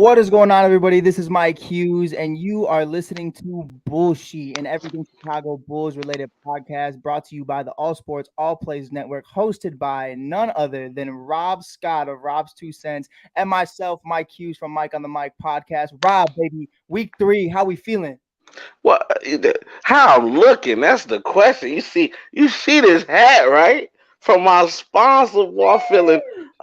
What is going on, everybody? This is Mike Hughes, and you are listening to Bullshit, and everything Chicago Bulls related podcast brought to you by the All Sports All Plays Network, hosted by none other than Rob Scott of Rob's Two Cents and myself, Mike Hughes from Mike on the Mic podcast. Rob, baby, week 3, how we feeling? Well, how I'm looking, that's the question. You see this hat, right? From my sponsor, boy,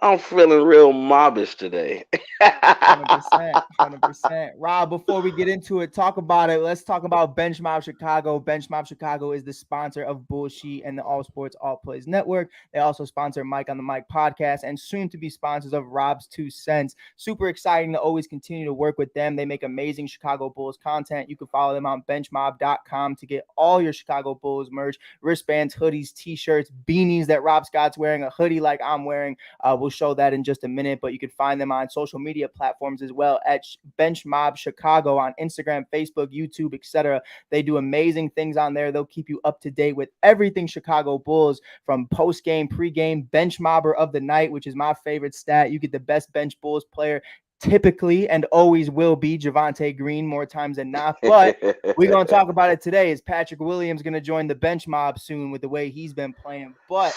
I'm feeling real mobbish today. 100%, 100%. Rob, before we get into it, talk about it. Let's talk about Bench Mob Chicago. Bench Mob Chicago is the sponsor of Bullshit and the All Sports All Plays Network. They also sponsor Mike on the Mic podcast and soon to be sponsors of Rob's Two Cents. Super exciting to always continue to work with them. They make amazing Chicago Bulls content. You can follow them on benchmob.com to get all your Chicago Bulls merch, wristbands, hoodies, t-shirts, beanies that Rob Scott's wearing, a hoodie like I'm wearing. We'll show that in just a minute, but you can find them on social media platforms as well at Bench Mob Chicago on Instagram, Facebook, YouTube, etc. They do amazing things on there. They'll keep you up to date with everything Chicago Bulls, from post-game, pre-game, bench mobber of the night, which is my favorite stat. You get the best bench Bulls player typically and always will be Javonte Green more times than not. But we're going to talk about it today. Is Patrick Williams going to join the bench mob soon with the way he's been playing? But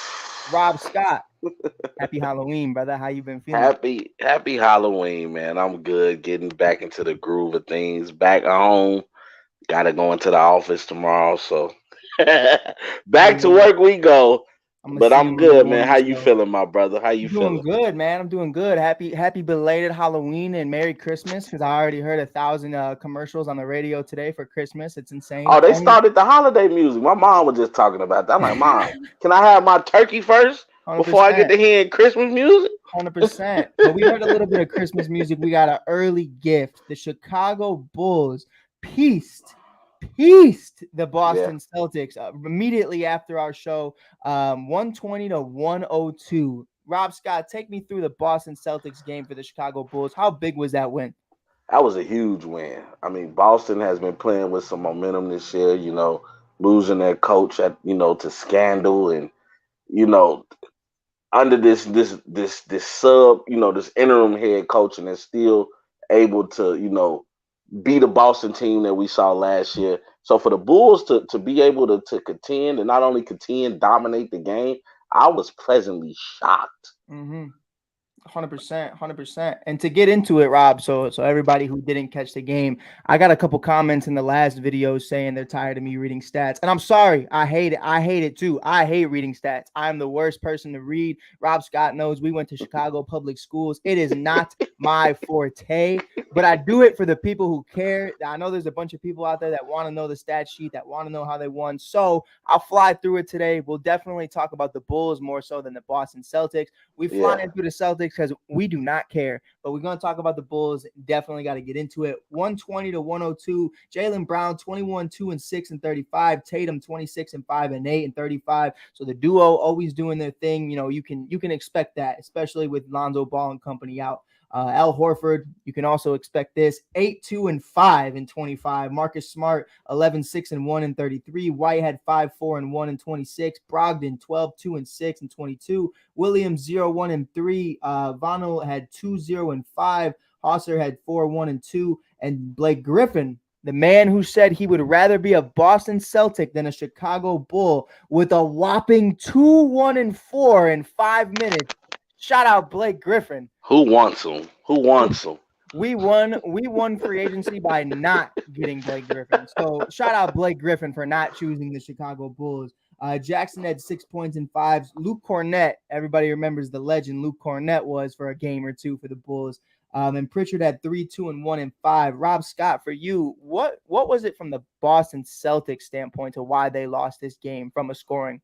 Rob Scott, happy Halloween, brother. How you been feeling? Happy Halloween, man. I'm good. Getting back into the groove of things. Back home. Got to go into the office tomorrow, so back to work we go. I'm gonna But see I'm him in the good, man. morning. How you So feeling, my brother? How you I'm doing feeling? good, man. I'm doing good. Happy belated Halloween and Merry Christmas, because I already heard 1,000 commercials on the radio today for Christmas. It's insane. Oh, they Only started the holiday music. My mom was just talking about that. I'm like, Mom, can I have my turkey first before I get 100%. to hearing Christmas music? 100%. But we heard a little bit of Christmas music. We got an early gift. The Chicago Bulls pieced the Yeah. Boston Celtics immediately after our show, 120 to 102. Rob Scott, take me through the Boston Celtics game for the Chicago Bulls. How big was that win? That was a huge win. I mean, Boston has been playing with some momentum this year, losing their coach to scandal and, you know, under this sub, this interim head coach, and they're still able to, beat the Boston team that we saw last year. So for the Bulls to be able to contend, and not only contend, dominate the game, I was pleasantly shocked. Mm-hmm. 100%, 100%. And to get into it, Rob, so everybody who didn't catch the game, I got a couple comments in the last video saying they're tired of me reading stats. And I'm sorry, I hate it. I hate it too. I hate reading stats. I'm the worst person to read. Rob Scott knows we went to Chicago public schools. It is not my forte, but I do it for the people who care. I know there's a bunch of people out there that want to know the stat sheet, that want to know how they won. So I'll fly through it today. We'll definitely talk about the Bulls more so than the Boston Celtics. We fly Yeah. into the Celtics because we do not care. But we're going to talk about the Bulls. Definitely got to get into it. 120 to 102. Jaylen Brown, 21, 2 and 6 and 35. Tatum, 26 and 5 and 8 and 35. So the duo always doing their thing. You can expect that, especially with Lonzo Ball and company out. Al Horford, you can also expect this. 8, 2 and 5 and 25. Marcus Smart, 11, 6 and 1 and 33. Whitehead, 5, 4 and 1 and 26. Brogdon, 12, 2 and 6 and 22. Williams, 0, 1 and 3. Vonel had 2, 0 and 5. Hosser had 4, 1 and 2. And Blake Griffin, the man who said he would rather be a Boston Celtic than a Chicago Bull, with a whopping 2, 1 and 4 in 5 minutes. Shout out Blake Griffin. Who wants them? Who wants them? We won free agency by not getting Blake Griffin. So shout out Blake Griffin for not choosing the Chicago Bulls. Jackson had 6 points and 5. Luke Cornett, everybody remembers the legend Luke Cornett was for a game or two for the Bulls. And Pritchard had 3, 2 and 1 and 5. Rob Scott, for you, what was it from the Boston Celtics standpoint to why they lost this game from a scoring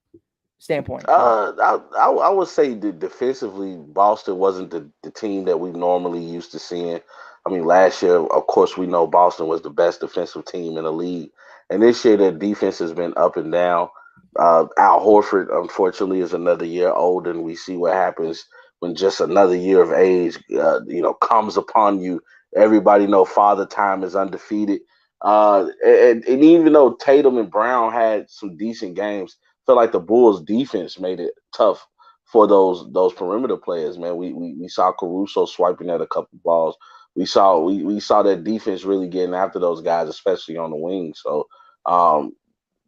standpoint? I would say that defensively, Boston wasn't the team that we normally used to seeing. I mean, last year, of course, we know Boston was the best defensive team in the league, and this year their defense has been up and down. Al Horford, unfortunately, is another year old, and we see what happens when just another year of age, comes upon you. Everybody know Father Time is undefeated, and even though Tatum and Brown had some decent games, feel like the Bulls defense made it tough for those perimeter players, man. We saw Caruso swiping at a couple balls. we saw that defense really getting after those guys, especially on the wing. So um,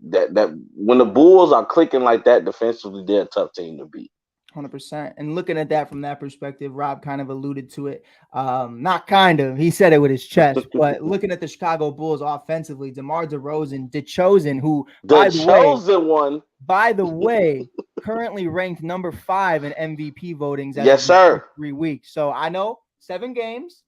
that when the Bulls are clicking like that defensively, they're a tough team to beat. 100%. And looking at that from that perspective, Rob kind of alluded to it. Not kind of, he said it with his chest. But looking at the Chicago Bulls offensively, DeMar DeRozan, the chosen, who, The chosen one. by the way, currently ranked number 5 in MVP votings as Yes, of sir. 3 weeks. So I know 7 games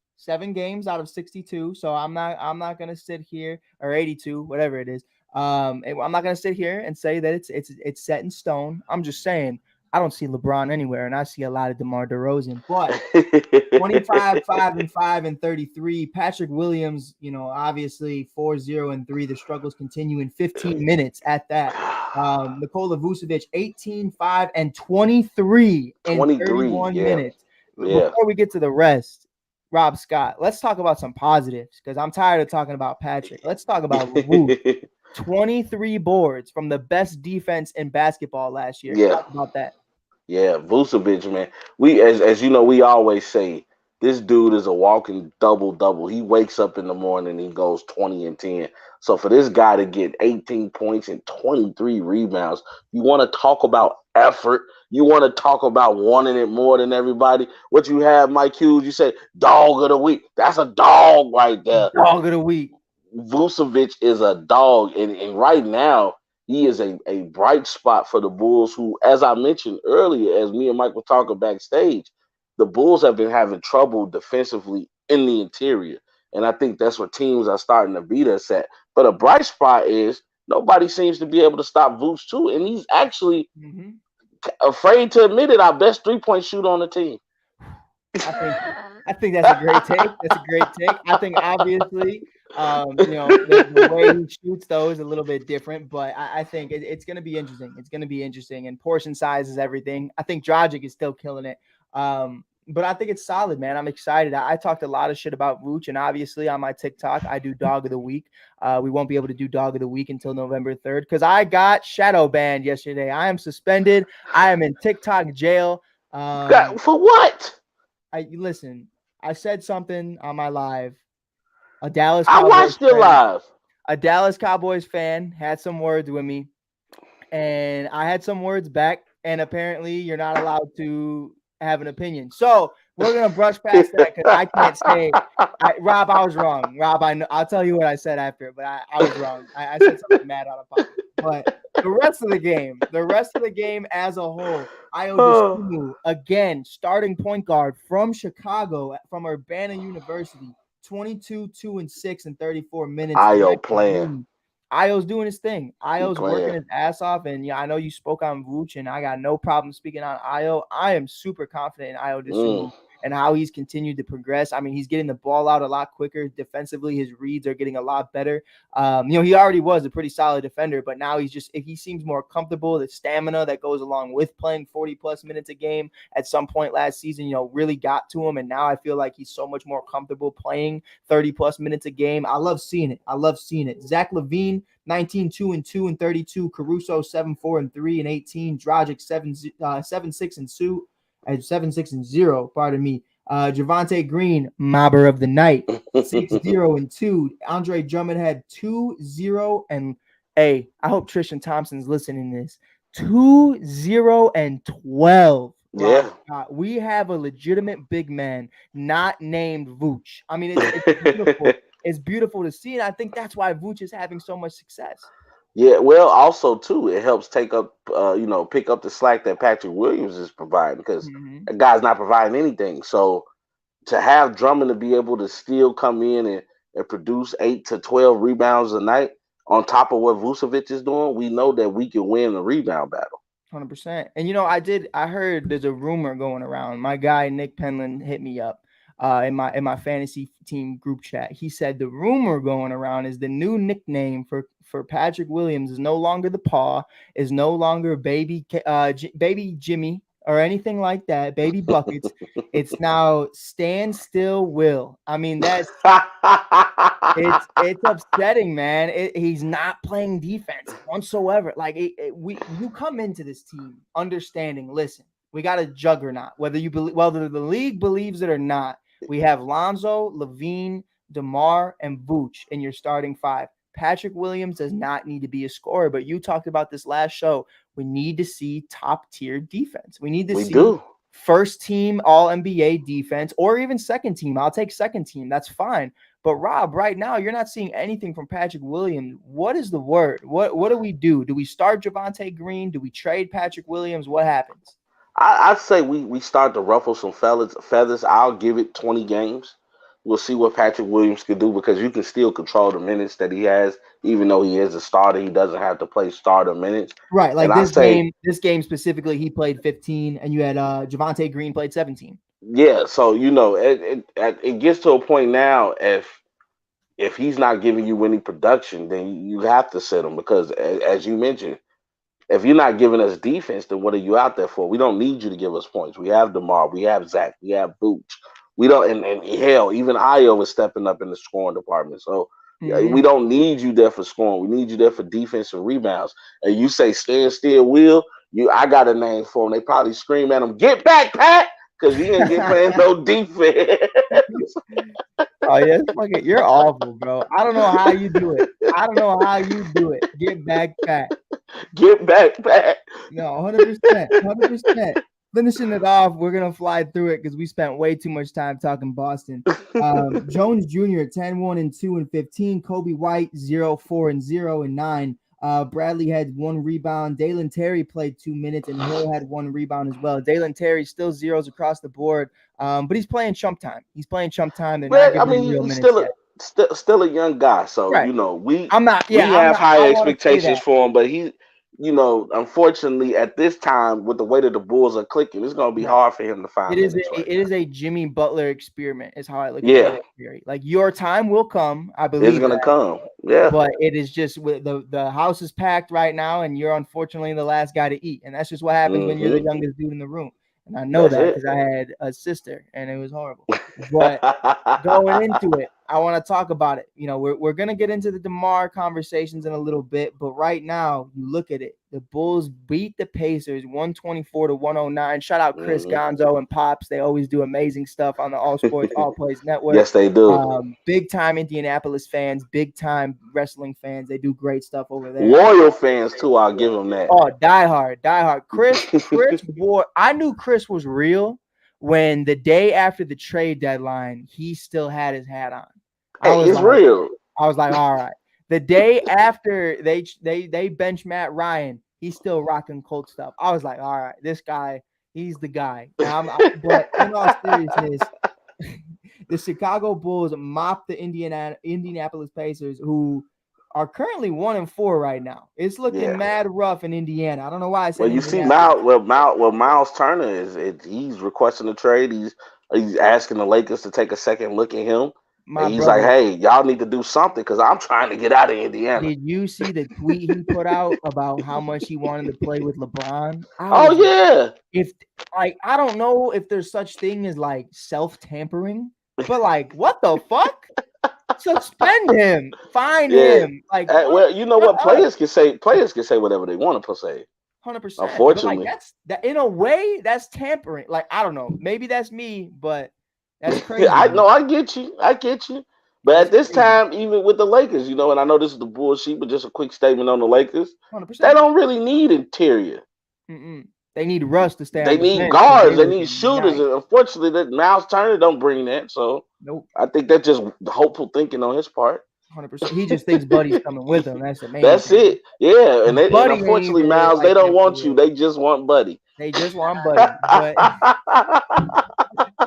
out of 62. So I'm not gonna sit here, or 82, whatever it is. I'm not gonna sit here and say that it's set in stone. I'm just saying I don't see LeBron anywhere, and I see a lot of DeMar DeRozan. But 25, 5 and 5 and 33. Patrick Williams, obviously 4-0-3. The struggles continue in 15 minutes at that. Nikola Vucevic, 18, 5 and 23 in 23, 31 yeah. minutes. Yeah. Before we get to the rest, Rob Scott, let's talk about some positives because I'm tired of talking about Patrick. Let's talk about Vuce. 23 boards from the best defense in basketball last year. Yeah. Talk about that. Yeah, Vucevic, man. We as you know, we always say this dude is a walking double double. He wakes up in the morning, he goes 20 and 10. So for this guy to get 18 points and 23 rebounds, you want to talk about effort. You want to talk about wanting it more than everybody. What you have, Mike Hughes, you say dog of the week. That's a dog right there. Dog of the week. Vucevic is a dog, and right now he is a bright spot for the Bulls. Who, as I mentioned earlier, as me and Mike were talking backstage, the Bulls have been having trouble defensively in the interior, and I think that's what teams are starting to beat us at. But a bright spot is nobody seems to be able to stop Vuce too, and he's actually afraid to admit it. Our best 3-point shooter on the team. I think that's a great take. That's a great take. I think obviously, the way he shoots those is a little bit different, but I think it's going to be interesting. It's going to be interesting, and portion size is everything. I think Dragic is still killing it. But I think it's solid, man. I'm excited. I talked a lot of shit about Vooch, and obviously on my TikTok, I do Dog of the Week. We won't be able to do Dog of the Week until November 3rd because I got shadow banned yesterday. I am suspended. I am in TikTok jail. For what? Listen. I said something on my live. I watched your live. A Dallas Cowboys fan had some words with me, and I had some words back. And apparently, you're not allowed to have an opinion. So we're gonna brush past that because I can't say, Rob, I was wrong. Rob, I'll tell you what I said after, but I was wrong. I said something mad out of pocket. But the rest of the game as a whole, Ayo Dosunmu, again, starting point guard from Chicago, from Urbana University, 22, 2 and 6 in 34 minutes. Ayo playing. Ayo's doing his thing. Ayo's working his ass off. And I know you spoke on Vooch, and I got no problem speaking on Ayo. I am super confident in Ayo Dosunmu and how he's continued to progress. I mean, he's getting the ball out a lot quicker. Defensively, his reads are getting a lot better. He already was a pretty solid defender, but now he seems more comfortable. The stamina that goes along with playing 40-plus minutes a game at some point last season, really got to him. And now I feel like he's so much more comfortable playing 30-plus minutes a game. I love seeing it. Zach LaVine, 19, 2 and 2 and 32. Caruso, 7, 4 and 3 and 18. Dragic, 7, 6 and 2. At 7, 6 and 0, pardon me. Javonte Green, mobber of the night, 6, 0 and 2. Andre Drummond had 2, 0 and I hope Tristan Thompson's listening to this. 2, 0 and 12. Yeah. We have a legitimate big man not named Vooch. I mean, it's beautiful. It's beautiful to see, and I think that's why Vooch is having so much success. Yeah, well, also too, it helps pick up the slack that Patrick Williams is providing because that guy's not providing anything. So to have Drummond to be able to still come in and produce 8 to 12 rebounds a night on top of what Vucevic is doing, we know that we can win the rebound battle. 100%. And I heard there's a rumor going around. My guy Nick Penland hit me up in my fantasy team group chat. He said the rumor going around is the new nickname for Patrick Williams is no longer the Paw, is no longer baby Jimmy or anything like that, baby buckets. It's now Stand Still Will. I mean, that's it's upsetting, man. He's not playing defense whatsoever. Like you come into this team understanding. Listen, we got a juggernaut. Whether the league believes it or not, We have Lonzo, Levine, DeMar, and Vooch in your starting five. Patrick Williams does not need to be a scorer, but you talked about this last show. We need to see top tier defense. We need to We see do. first team All NBA defense, or even second team. I'll take second team. That's fine. But Rob, right now you're not seeing anything from Patrick Williams. What is the word? What do we do? Do we start Javonte Green? Do we trade Patrick Williams? What happens? I'd say we start to ruffle some feathers. I'll give it 20 games. We'll see what Patrick Williams can do because you can still control the minutes that he has, even though he is a starter. He doesn't have to play starter minutes. Right, And like I say, this game specifically, he played 15, and you had Javonte Green played 17. yeah. So it gets to a point now if he's not giving you any production, then you have to sit him because as you mentioned, if you're not giving us defense, then what are you out there for? We don't need you to give us points. We have DeMar, we have Zach, we have Booch. We don't, and hell, even Io is stepping up in the scoring department. So yeah, we don't need you there for scoring. We need you there for defensive rebounds. And you say stand still, Will. I got a name for him. They probably scream at him, "Get back, Pat!" Because he ain't get playing no defense. Oh yeah, fuck it. You're awful, bro. I don't know how you do it. I don't know how you do it. Get back, Pat. Get back, Pat. No, 100%, 100%. Finishing it off, we're gonna fly through it because we spent way too much time talking Boston. Jones Jr. 10-1-2-15. Kobe White 0-4-0-9. Bradley had 1 rebound. Dalen Terry played 2 minutes, and Hill had 1 rebound as well. Dalen Terry still zeros across the board, but he's playing chump time. He's playing chump time. They're not giving him real He's minutes yet. still a young guy. So Right. we I have high wanna say expectations that. for him, but unfortunately, at this time, with the way that the Bulls are clicking, it's going to be Right. hard for him to find It minutes right now. is a Jimmy Butler experiment, is how I look at Yeah. Dalen Terry. Like, your time will come. I It's believe going to that. come. Yeah. But it is just with the house is packed right now, and you're unfortunately the last guy to eat. And that's just what happens when you're the youngest dude in the room. And I know that because I had a sister, and it was horrible. But going into it, I want to talk about it. We're gonna get into the DeMar conversations in a little bit, but right now, you look at it. The Bulls beat the Pacers 124-109. Shout out Chris Gonzo and Pops. They always do amazing stuff on the All Sports All Plays Network. Yes, they do. Big time Indianapolis fans, big time wrestling fans. They do great stuff over there. Loyal fans too. I'll give them that. Oh, die hard. Chris wore. I knew Chris was real when the day after the trade deadline, he still had his hat on. It's real. I was like, all right. The day after they bench Matt Ryan, he's still rocking Colt stuff. I was like, all right, this guy, he's the guy. But in all seriousness, the Chicago Bulls mopped the Indianapolis Pacers, who are currently 1-4 right now. It's looking mad rough in Indiana. I don't know why I said. Well, you see, Miles Turner he's requesting a trade. He's asking the Lakers to take a second look at him. And he's like, "Hey, y'all need to do something because I'm trying to get out of Indiana." Did you see the tweet he put out about how much he wanted to play with LeBron? I don't know if there's such thing as like self-tampering, but like, what the fuck? Suspend him, fine him. Like, well, you know what? Players can say whatever they want to say. 100%. Unfortunately, that in a way that's tampering. Like, I don't know, maybe that's me, but that's crazy. I get you. But at this time, even with the Lakers, and I know this is the bullshit, but just a quick statement on the Lakers. 100%. They don't really need interior. They need Russ to stay. They need guards. They need shooters. And unfortunately, that Miles Turner don't bring that. So nope. I think that's just hopeful thinking on his part. 100%. He just thinks Buddy's coming with him. That's the main. That's thing. it. Yeah, and unfortunately, Miles, they don't want you. They just want Buddy. They just want Buddy.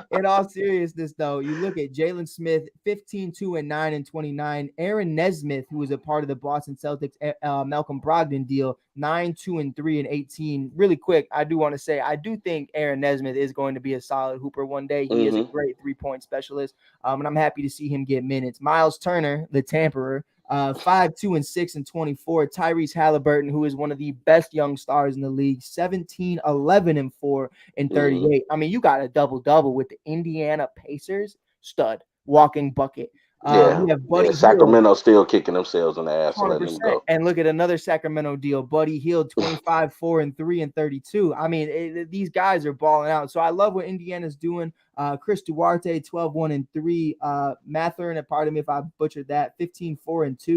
But in all seriousness, though, you look at Jalen Smith, 15-2-9-29. Aaron Nesmith, who was a part of the Boston Celtics Malcolm Brogdon deal, 9-2-3-18. Really quick, I do want to say I do think Aaron Nesmith is going to be a solid hooper one day. He is a great 3-point specialist, and I'm happy to see him get minutes. Miles Turner, the tamperer, 5-2-6-24. Tyrese Halliburton, who is one of the best young stars in the league, 17-11-4 in 38. I mean, you got a double-double with the Indiana Pacers, stud, walking bucket. We Yeah, have yeah. Buddy Hield. Sacramento still kicking themselves in the ass for letting him 100%. go. And look at another Sacramento deal. Buddy Hield, 25, 4, and 3 and 32. I mean, these guys are balling out. So I love what Indiana's doing. Chris Duarte, 12, 1 and 3. Mathern, pardon me if I butchered that, 15, 4 and 2.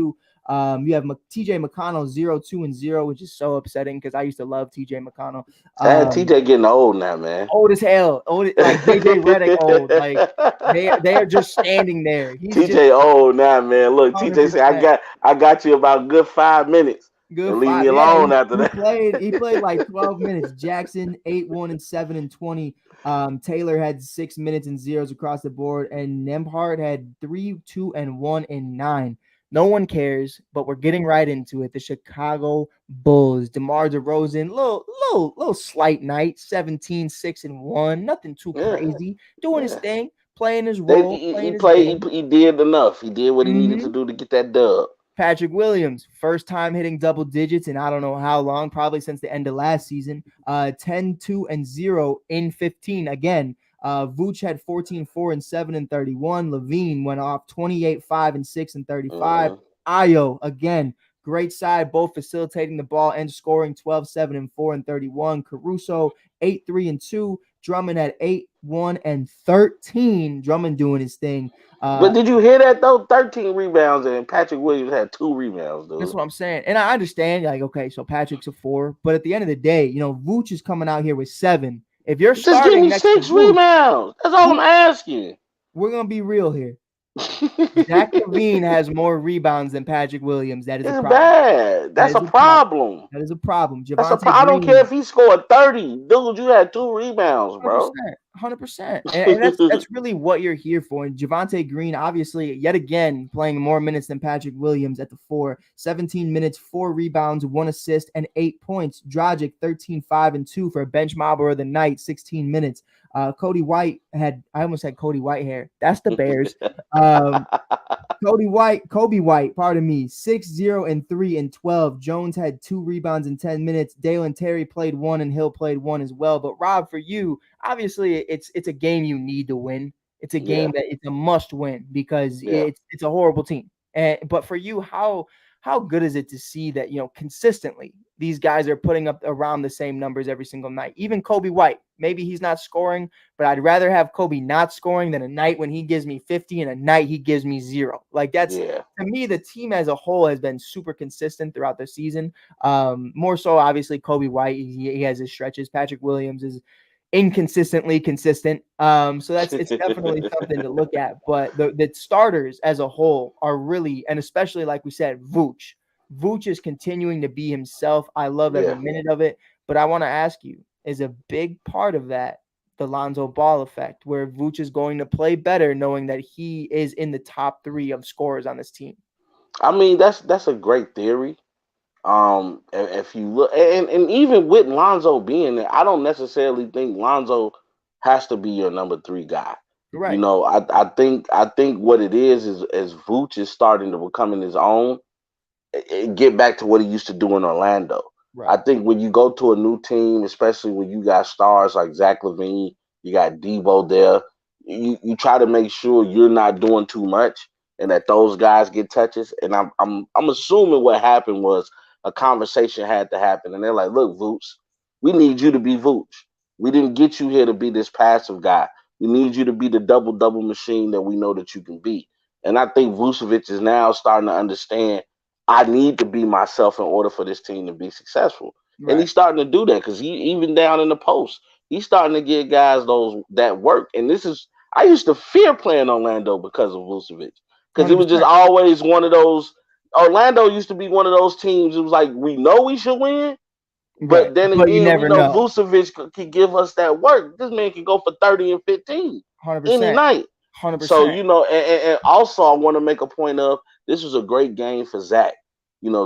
You have TJ McConnell, 0, 2 and 0, which is so upsetting because I used to love TJ McConnell. And Um, TJ getting old now, man. Old as hell. Old like JJ Redick old. Like they are just standing there. He's just TJ old now, man. Look, TJ say 100%. I got you about good 5 minutes Good and leave me five. Yeah, alone after that. he played like 12 minutes. Jackson 8, 1 and 7 and 20. Taylor had 6 minutes and zeros across the board, and Nembhard had 3, 2 and 1 and 9. No one cares, but we're getting right into it. The Chicago Bulls, DeMar DeRozan, little slight night, 17, 6 and 1. Nothing too Yeah, crazy. Doing his yeah. thing, playing his They role, he playing his played game. he did enough. He did what he needed to Mhm. do to get that dub. Patrick Williams, first time hitting double digits in I don't know how long, probably since the end of last season. 10, 2, and 0 in 15. Again, Vooch had 14, 4, and 7 and 31. Levine went off 28, 5, and 6 and 35. Hmm. Ayo, again, great side, both facilitating the ball and scoring 12, 7, and 4 and 31. Caruso, 8, 3, and 2. Drummond at 8, 1, and 13. Drummond doing his thing. But did you hear that though? 13 rebounds and Patrick Williams had 2 rebounds, That's dude. what I'm saying. And I understand, like, okay, so Patrick's a 4, but at the end of the day, Vooch is coming out here with 7. If you're Just give starting me next to six Vooch, rebounds. That's all I'm who asking. we're gonna be real here. Zach Levine has more rebounds than Patrick Williams. That is a It's problem. bad. That That's is a a problem. problem. That is a problem. That's a Javante problem. I don't care Green, if he scored 30. Dude, you had 2 rebounds, bro. 100%, 100%. And that's really what you're here for. And Javante Green, obviously, yet again, playing more minutes than Patrick Williams at the 4. 17 minutes, 4 rebounds, 1 assist, and 8 points. Dragic, 13, 5, and 2 for a bench mobber of the night, 16 minutes. Cody White I almost had Cody White hair. That's the Bears. Um, Kobe White, pardon me, 6, 0, and 3 and 12. Jones had 2 rebounds in 10 minutes. Dalen Terry played 1 and Hill played 1 as well. But Rob, for you, obviously it's a game you need to win. It's a Yeah, game that it's a must win because yeah. it's a horrible team. But for you, how good is it to see that consistently these guys are putting up around the same numbers every single night? Even Kobe White, maybe he's not scoring, but I'd rather have Kobe not scoring than a night when he gives me 50 and a night he gives me 0. Like that's Yeah. to me, the team as a whole has been super consistent throughout the season. More so, obviously, Kobe White, he has his stretches. Patrick Williams is inconsistently consistent. So it's definitely something to look at. But the starters as a whole are really, and especially like we said, Vooch. Vooch is continuing to be himself. I love every Yeah. minute of it. But I want to ask you, is a big part of that the Lonzo Ball effect, where Vooch is going to play better knowing that he is in the top 3 of scorers on this team? I mean, that's a great theory. If you look, and even with Lonzo being there, I don't necessarily think Lonzo has to be your number 3 guy. Right. I think what it is as Vooch is starting to become in his own, get back to what he used to do in Orlando. I Right. think when you go to a new team, especially when you got stars like Zach LaVine, you got Debo there, you try to make sure you're not doing too much and that those guys get touches. And I'm assuming what happened was a conversation had to happen, and they're like, "Look, Vooch, we need you to be Vooch. We didn't get you here to be this passive guy. We need you to be the double double machine that we know that you can be." And I think Vucevic is now starting to understand I need to be myself in order for this team to be successful. And Right. he's starting to do that because he even down in the post, he's starting to get guys those that work. And this is I used to fear playing Orlando because of Vucevic. Because it was just 100%. always one of those Orlando used to be one of those teams. It was like we know we should win, Right. but then But you again, we never know know. Vucevic can give us that work. This man can go for 30 and 15 any 100%. night. So, 100%. and also I want to make a point of this was a great game for Zach.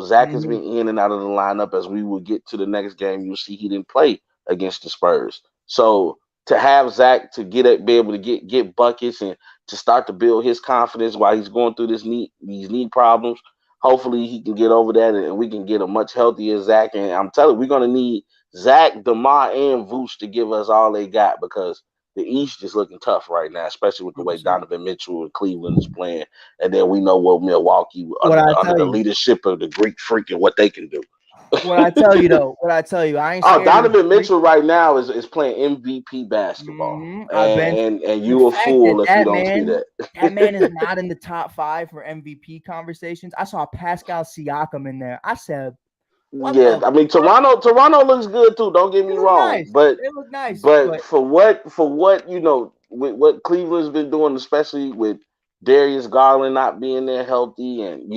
Zach has Mhm. been in and out of the lineup. As we will get to the next game, you'll see he didn't play against the Spurs. So to have Zach to be able to get buckets and to start to build his confidence while he's going through these knee problems, hopefully he can get over that and we can get a much healthier Zach. And I'm telling you, we're gonna need Zach, DeMar, and Vooch to give us all they got because the East just looking tough right now, especially with the way 100%. Donovan Mitchell and Cleveland is playing. And then we know what Milwaukee What I under tell the you, leadership of the Greek Freak and what they can do. I ain't Oh, scared of the Donovan Greek. Mitchell right now is playing MVP basketball, I bench and the you a fact that fool if you don't see that. that man is not in the top 5 for MVP conversations. I saw Pascal Siakam in there. I said, "What Yeah, the I mean fuck?" Toronto looks good too. Don't get It me looked wrong, nice. but It looked nice, but but for what with what Cleveland's been doing, especially with Darius Garland not being there healthy, and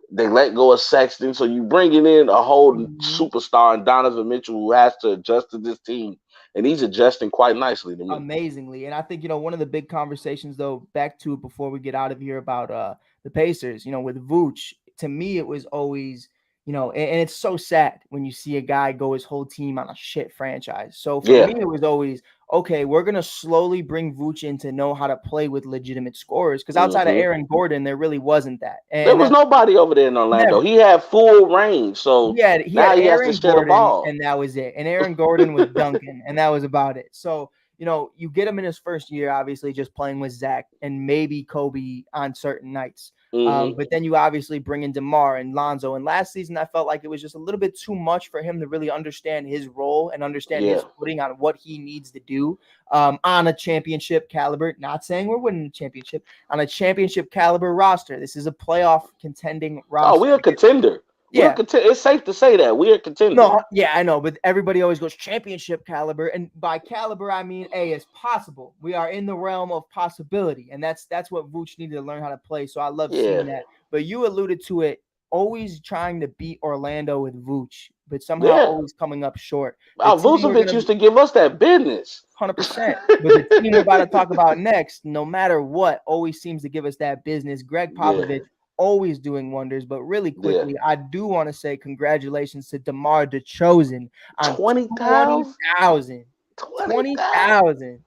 they let go of Sexton, so you bringing in a whole mhm, superstar and Donovan Mitchell who has to adjust to this team, and he's adjusting quite nicely to me. amazingly. And I think, one of the big conversations, though, back to it before we get out of here about the Pacers, with Vooch, to me, it was always, and it's so sad when you see a guy go his whole team on a shit franchise. So for Yeah. me, it was always, okay, we're going to slowly bring Vooch in to know how to play with legitimate scorers. Because outside of hmm Aaron Gordon, there really wasn't that. There And was that's nobody over there in Orlando. never. He had full range, so He had now he has to Aaron share the Gordon, ball. and that was it. And Aaron Gordon was dunking, and that was about it. So, you get him in his first year, obviously, just playing with Zach and maybe Kobe on certain nights. hmm But then you obviously bring in DeMar and Lonzo. And last season, I felt like it was just a little bit too much for him to really understand his role and understand Yeah. his footing on what he needs to do on a championship caliber. Not saying we're winning a championship, on a championship caliber roster. This is a playoff contending Oh, roster. we're a contender. We're a Yeah, contender. It's safe to say that we're a contender. no, yeah, I know, but everybody always goes championship caliber, and by caliber I mean, it's possible. We are in the realm of possibility, and that's what Vooch needed to learn how to play. So I love Yeah. seeing that. But you alluded to it, always trying to beat Orlando with Vooch, but somehow Yeah. always coming up short. The team we're Vucevic gonna used to give us that business. 100%. But the team we're about to talk about next, no matter what, always seems to give us that business. Greg Yeah. Popovich always doing wonders. But really Yeah. quickly, I do want to say congratulations to DeMar DeChosen on 20,000. 20,000. 20,000. 20,000.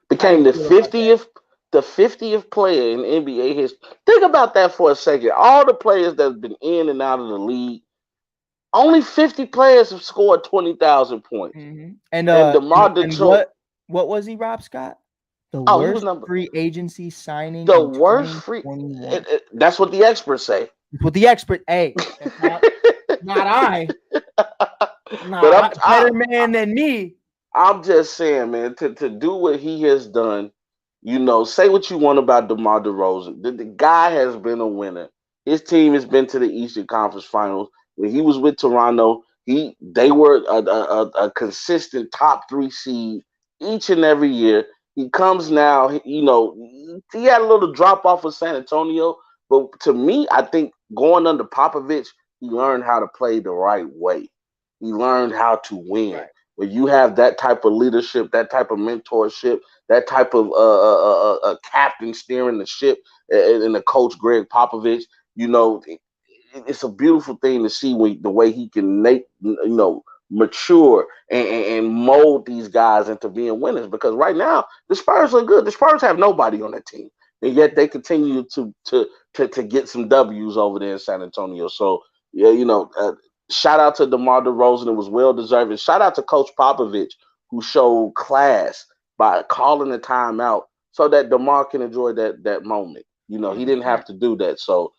How you Became the feel about that? 50th player in NBA history. Think about that for a second. All the players that have been in and out of the league, only 50 players have scored 20,000 points. Mm-hmm. And DeMar And DeCho, what was he, Rob Scott? The oh, he was worst number free agency signing the in worst free. 2021. That's what the experts say. With the expert, that's not I. But Nah, better man than me. I'm just saying, man, to do what he has done, say what you want about DeMar DeRozan. The guy has been a winner. His team has been to the Eastern Conference Finals. When he was with Toronto, they were a consistent top 3 seed each and every year. He comes now, he had a little drop off of San Antonio, but to me, I think going under Popovich, he learned how to play the right way. He learned how to win. Right. When you have that type of leadership, that type of mentorship, that type of captain steering the ship, and the coach Greg Popovich, it's a beautiful thing to see when the way he can mature and mold these guys into being winners. Because right now the Spurs are good. The Spurs have nobody on that team, and yet they continue to get some W's over there in San Antonio. So yeah, shout out to DeMar DeRozan. It was well deserved. And shout out to Coach Popovich, who showed class by calling the timeout so that DeMar can enjoy that moment. He didn't 100%. have to do that. So,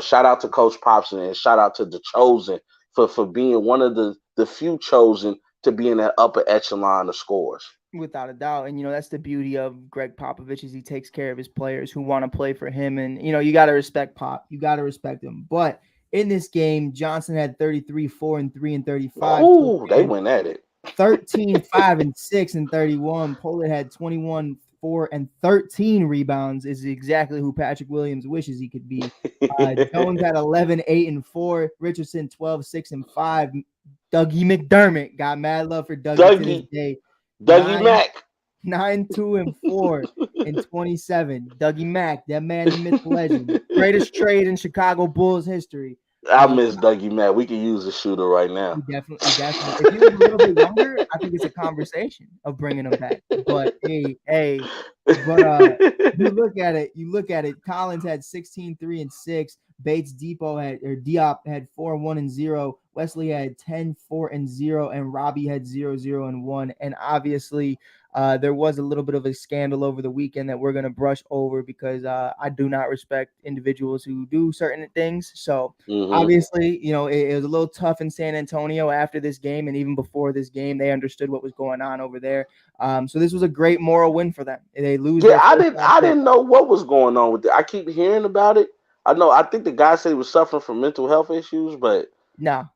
shout out to Coach Popson and shout out to the chosen for being one of the few chosen to be in that upper echelon of scores. Without a doubt. And that's the beauty of Greg Popovich is he takes care of his players who want to play for him. And you got to respect Pop. You got to respect him. But in this game, Johnson had 33, 4 and 3 and 35. Oh, they went at it. 13, 5 and 6 and 31. Pollard had 21, 4 and 13 rebounds. Is exactly who Patrick Williams wishes he could be. Jones had 11, 8 and 4. Richardson 12, 6 and 5. Dougie McDermott got mad love for Dougie to this day. Dougie Mack. 9, 2 and 4 and 27. Dougie Mack, that man, the myth, legend. Greatest trade in Chicago Bulls history. I miss Dougie Mack. We could use a shooter right now. Definitely. If he was a little bit younger, I think it's a conversation of bringing him back. But you look at it. Collins had 16, 3 and 6. Bates Diop had 4, 1 and 0. Wesley had 10, 4 and 0, and Robbie had 0, 0 and 1. And obviously, There was a little bit of a scandal over the weekend that we're going to brush over because I do not respect individuals who do certain things. So Hmm. obviously, it was a little tough in San Antonio after this game, and even before this game, they understood what was going on over there. So this was a great moral win for them. They lose Yeah, their I first didn't round I pick. didn't know what was going on with it. I keep hearing about it. I know. I think the guy said he was suffering from mental health issues, but No,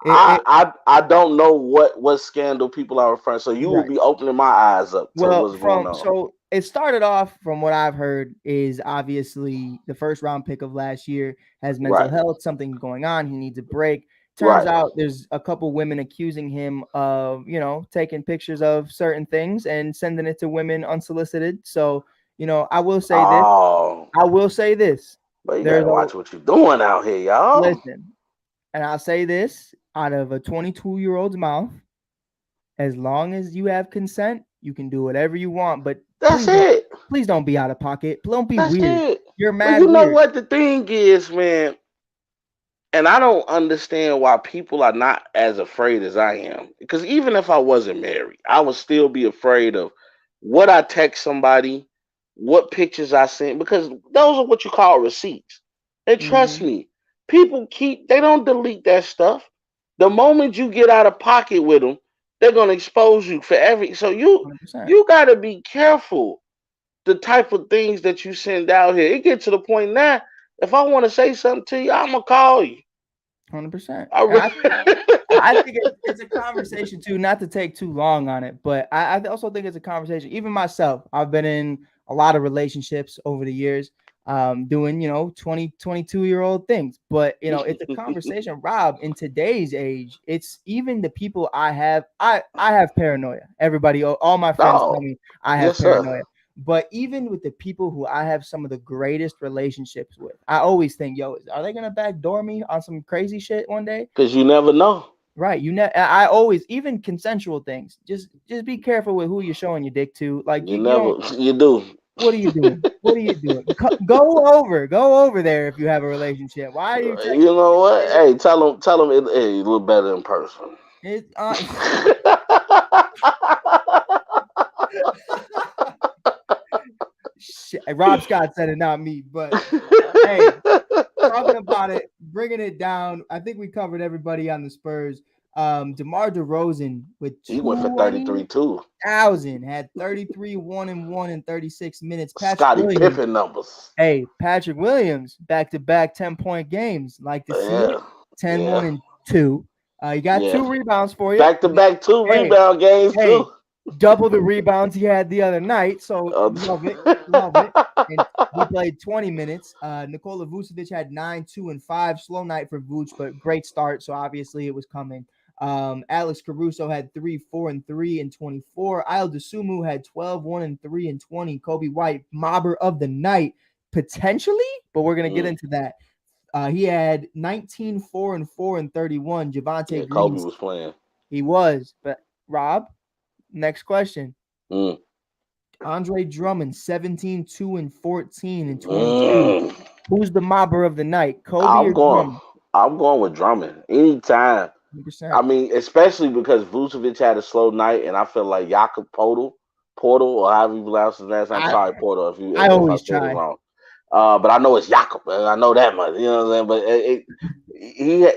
I it I, I don't know what scandal people are referring. So you will right. be opening my eyes up to Well, what's going from on. so it started off from what I've heard is obviously the first round pick of last year has mental Right, health, something going on. He needs a break. Turns right. out there's a couple women accusing him of, taking pictures of certain things and sending it to women unsolicited. So, I will say this. Oh, I will say this. but you There's gotta a watch what you're doing out here, y'all. listen, and I'll say this out of a 22-year-old's mouth, as long as you have consent, you can do whatever you want, but That's it. please don't be out of pocket. Don't be That's weird. it. You're But mad you know weird. what the thing is, man. And I don't understand why people are not as afraid as I am. Because even if I wasn't married, I would still be afraid of what I text somebody, what pictures I sent, because those are what you call receipts. And trust Mm-hmm. me, they don't delete that stuff. The moment you get out of pocket with them, they're gonna expose you for so 100%. you gotta be careful the type of things that you send out here. It gets to the point now. If I want to say something to you, I'm gonna call you. 100%. I And I re- think it's a conversation too, not to take too long on it, but I also think it's a conversation. Even myself, I've been in a lot of relationships over the years, doing, 22-year-old things. But, it's a conversation, Rob, in today's age, it's even the people I have paranoia. Everybody, all my friends tell oh, me I have yes, sir. paranoia. But even with the people who I have some of the greatest relationships with, I always think, yo, are they gonna backdoor me on some crazy shit one day? Because you never know. Right. I always, even consensual things. Just be careful with who you're showing your dick to. Like You you don't. never. You do. What are you doing? What are you doing? Go over there if you have a relationship. Why are you You texting? know what? Hey, tell them hey, you look better in person. It, shit, Rob Scott said it, not me. But hey, talking about it, bringing it down. I think we covered everybody on the Spurs. DeMar DeRozan with He went for 33 too. 20,000 had 33, 1-1 in 36 minutes. Scotty Pippen numbers. Patrick Williams, back-to-back 10-point games. Like to see it. Yeah, 10, yeah, 1, and 2. You got yeah. 2 rebounds for you. Back to back two Hey, rebound games hey, too. double the rebounds he had the other night. So Uh, love it, love it. And he played 20 minutes. Nikola Vucevic had 9, 2, and 5. Slow night for Vuce, but great start. So obviously it was coming. Alex Caruso had 3, 4, and 3 and 24. Ayo Dosunmu had 12, 1, and 3 and 20. Kobe White, mobber of the night, potentially, but we're gonna get mm, into that. He had 19, 4, and 4 and 31. yeah, Javante Green, Kobe was playing. he was. But Rob, next question. Mm, Andre Drummond, 17, 2, and 14 and 22. mm. Who's the mobber of the night, Kobe I'm or going. Drummond? I'm going with Drummond anytime. I 100%. mean, especially because Vucevic had a slow night, and I feel like Jakob Portal, or however you pronounce his last name. I Sorry, Portal, I if I always said it try. wrong. But I know it's Jakob. And I know that much. You know what I'm saying?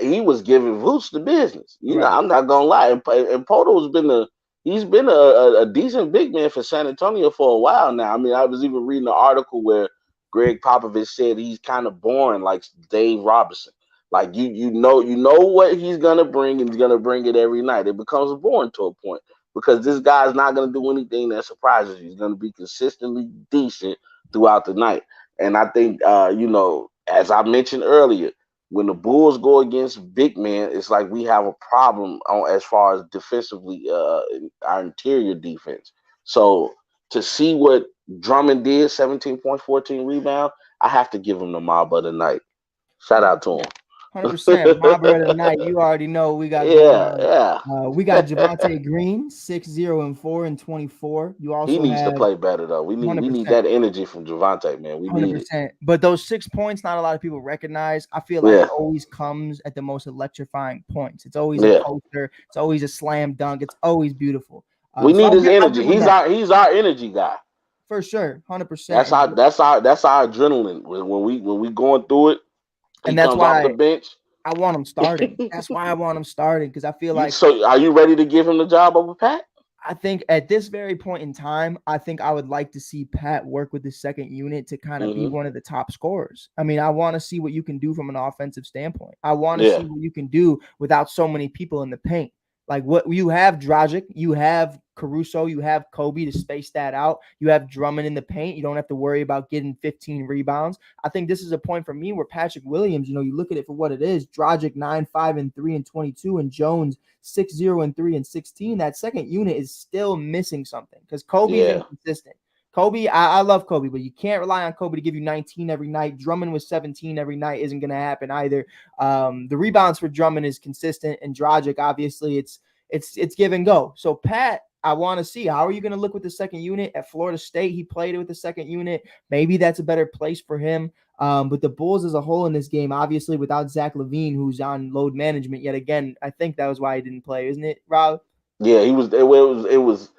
But he was giving Vooch the business. You know, Right. I'm not gonna lie. And Portal's been he's been a decent big man for San Antonio for a while now. I mean, I was even reading an article where Greg Popovich said he's kind of boring like Dave Robinson. Like you know what he's gonna bring, and he's gonna bring it every night. It becomes boring to a point because this guy's not gonna do anything that surprises you. He's gonna be consistently decent throughout the night. And I think as I mentioned earlier, when the Bulls go against big men, it's like we have a problem on as far as defensively, our interior defense. So to see what Drummond did, 17.14 rebound, I have to give him the mob of the night. Shout out to 100%. Mobber of the him. night. You already know what we got going Yeah, on. yeah. We got Javante Green, 6, 0, and 4 and 24. You He also needs to have play better though. We need 100%. that energy from Javante, man. We need it. 100%. But those 6 points, not a lot of people recognize. I feel like Yeah, it always comes at the most electrifying points. It's always a yeah. poster. It's always a slam dunk. It's always beautiful. We So need his I'll energy. give him that He's our energy guy. for sure, 100%. That's our adrenaline. When we going through it, he And that's comes off the why bench. I want him starting. That's why I want him starting, because I feel like So are you ready to give him the job over Pat? I think at this very point in time, I think I would like to see Pat work with the second unit to kind of be Mm-hmm. one of the top scorers. I mean, I want to see what you can do from an offensive standpoint. I want to Yeah. see what you can do without so many people in the paint. Like what you have Dragic, you have Caruso, you have Kobe to space that out. You have Drummond in the paint. You don't have to worry about getting 15 rebounds. I think this is a point for me where Patrick Williams, you look at it for what it is. Dragic 9-5-3-22, and Jones 6-0-3-16. That second unit is still missing something because Kobe's Yeah. inconsistent. Kobe, I love Kobe, but you can't rely on Kobe to give you 19 every night. Drummond with 17 every night isn't going to happen either. The rebounds for Drummond is consistent, and Dragic, obviously, it's give and go. So Pat, I want to see, how are you going to look with the second unit at Florida State? He played it with the second unit. Maybe that's a better place for him. But the Bulls as a whole in this game, obviously without Zach LaVine, who's on load management yet again, I think that was why he didn't play, isn't it, Rob? Yeah, he was. It was.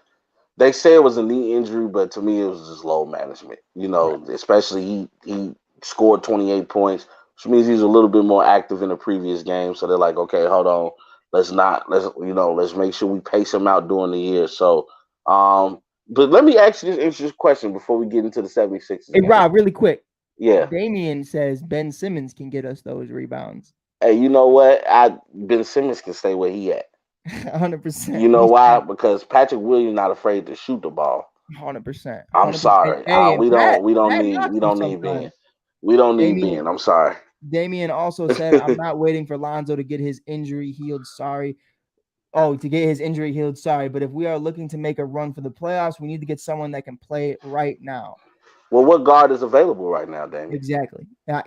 They say it was a knee injury, but to me, it was just load management. Right. Especially he scored 28 points, which means he's a little bit more active in the previous game. So they're like, okay, hold on, let's make sure we pace him out during the year. So, but let me ask you this interesting question before we get into the 76ers Hey, game. Rob, really quick. Yeah. Damian says Ben Simmons can get us those rebounds. Hey, you know what? Ben Simmons can stay where he at. 100%. You know He why? said Because Patrick Williams not afraid to shoot the ball. 100%. I'm 100%. sorry. Hey, and We Pat, don't we don't Pat need knocks we him don't need Ben. sometimes. We don't need Damian, Ben. I'm sorry. Damian also said, I'm not waiting for Lonzo to get his injury healed. Sorry. Oh, to get his injury healed. Sorry. But if we are looking to make a run for the playoffs, we need to get someone that can play right now. Well, what guard is available right now, Damien? Exactly.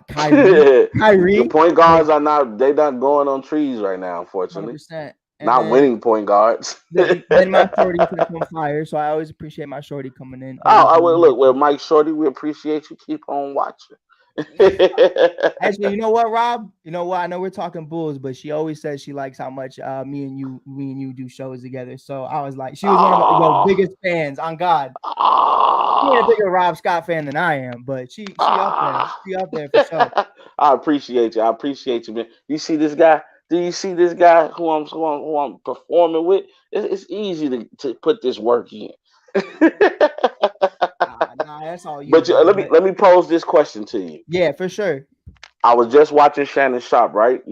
Kyrie. Your Kyrie. point Like guards are not going on trees right now, unfortunately. 100%. And Not then winning point guards. then my shorty catch on fire. So I always appreciate my shorty coming in. Oh, Always I will doing look. Well, her Mike Shorty, we appreciate you. Keep on watching. thing. Actually, you know what, Rob? You know what? I know we're talking Bulls, but she always says she likes how much me and you do shows together. So I was like, she was one of my Oh, biggest fans. On God, she ain't a oh, bigger Rob Scott fan than I am, but she up there. ah. She up there for sure. I appreciate you. I appreciate you, man. You see this guy? Do you see this guy who I'm performing with? It's easy to put this work in. Nah, that's all you, But bro. let me But let me pose this question to you. yeah, for sure. I was just watching Shannon Sharp, right?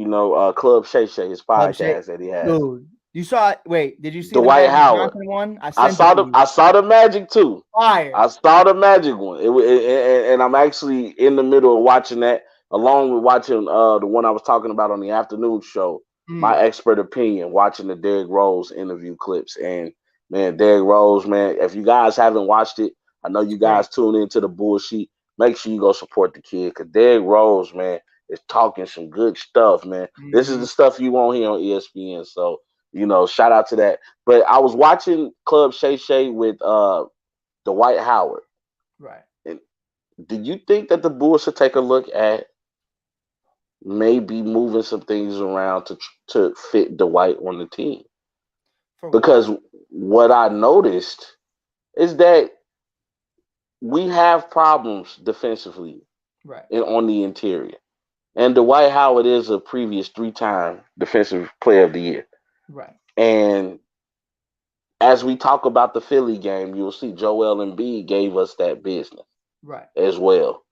Club Shay Shay, his Club Shake, podcast that he has. dude. You saw it? Wait, did you see the Dwight Magic Howard. Johnson one? I I sent it saw to the you. I saw the Magic too. Fire. I saw the Magic one. And I'm actually in the middle of watching that, along with watching the one I was talking about on the afternoon show. Mm, My expert opinion, watching the Derrick Rose interview clips, and man, Derrick Rose, man. If you guys haven't watched it, I know it's you great. guys tune into the bullshit. Make sure you go support the kid, cause Derrick Rose, man, is talking some good stuff, man. This is Mm-hmm. the stuff you won't hear on ESPN. So shout out to that. But I was watching Club Shay Shay with Dwight Howard. Right. And do you think that the Bulls should take a look at maybe moving some things around to fit Dwight on the team? For what? Because what I noticed is that we have problems defensively Right. on the interior. And Dwight Howard is a previous 3-time defensive player of the year. Right. And as we talk about the Philly game, you'll see Joel Embiid gave us that business Right. as well.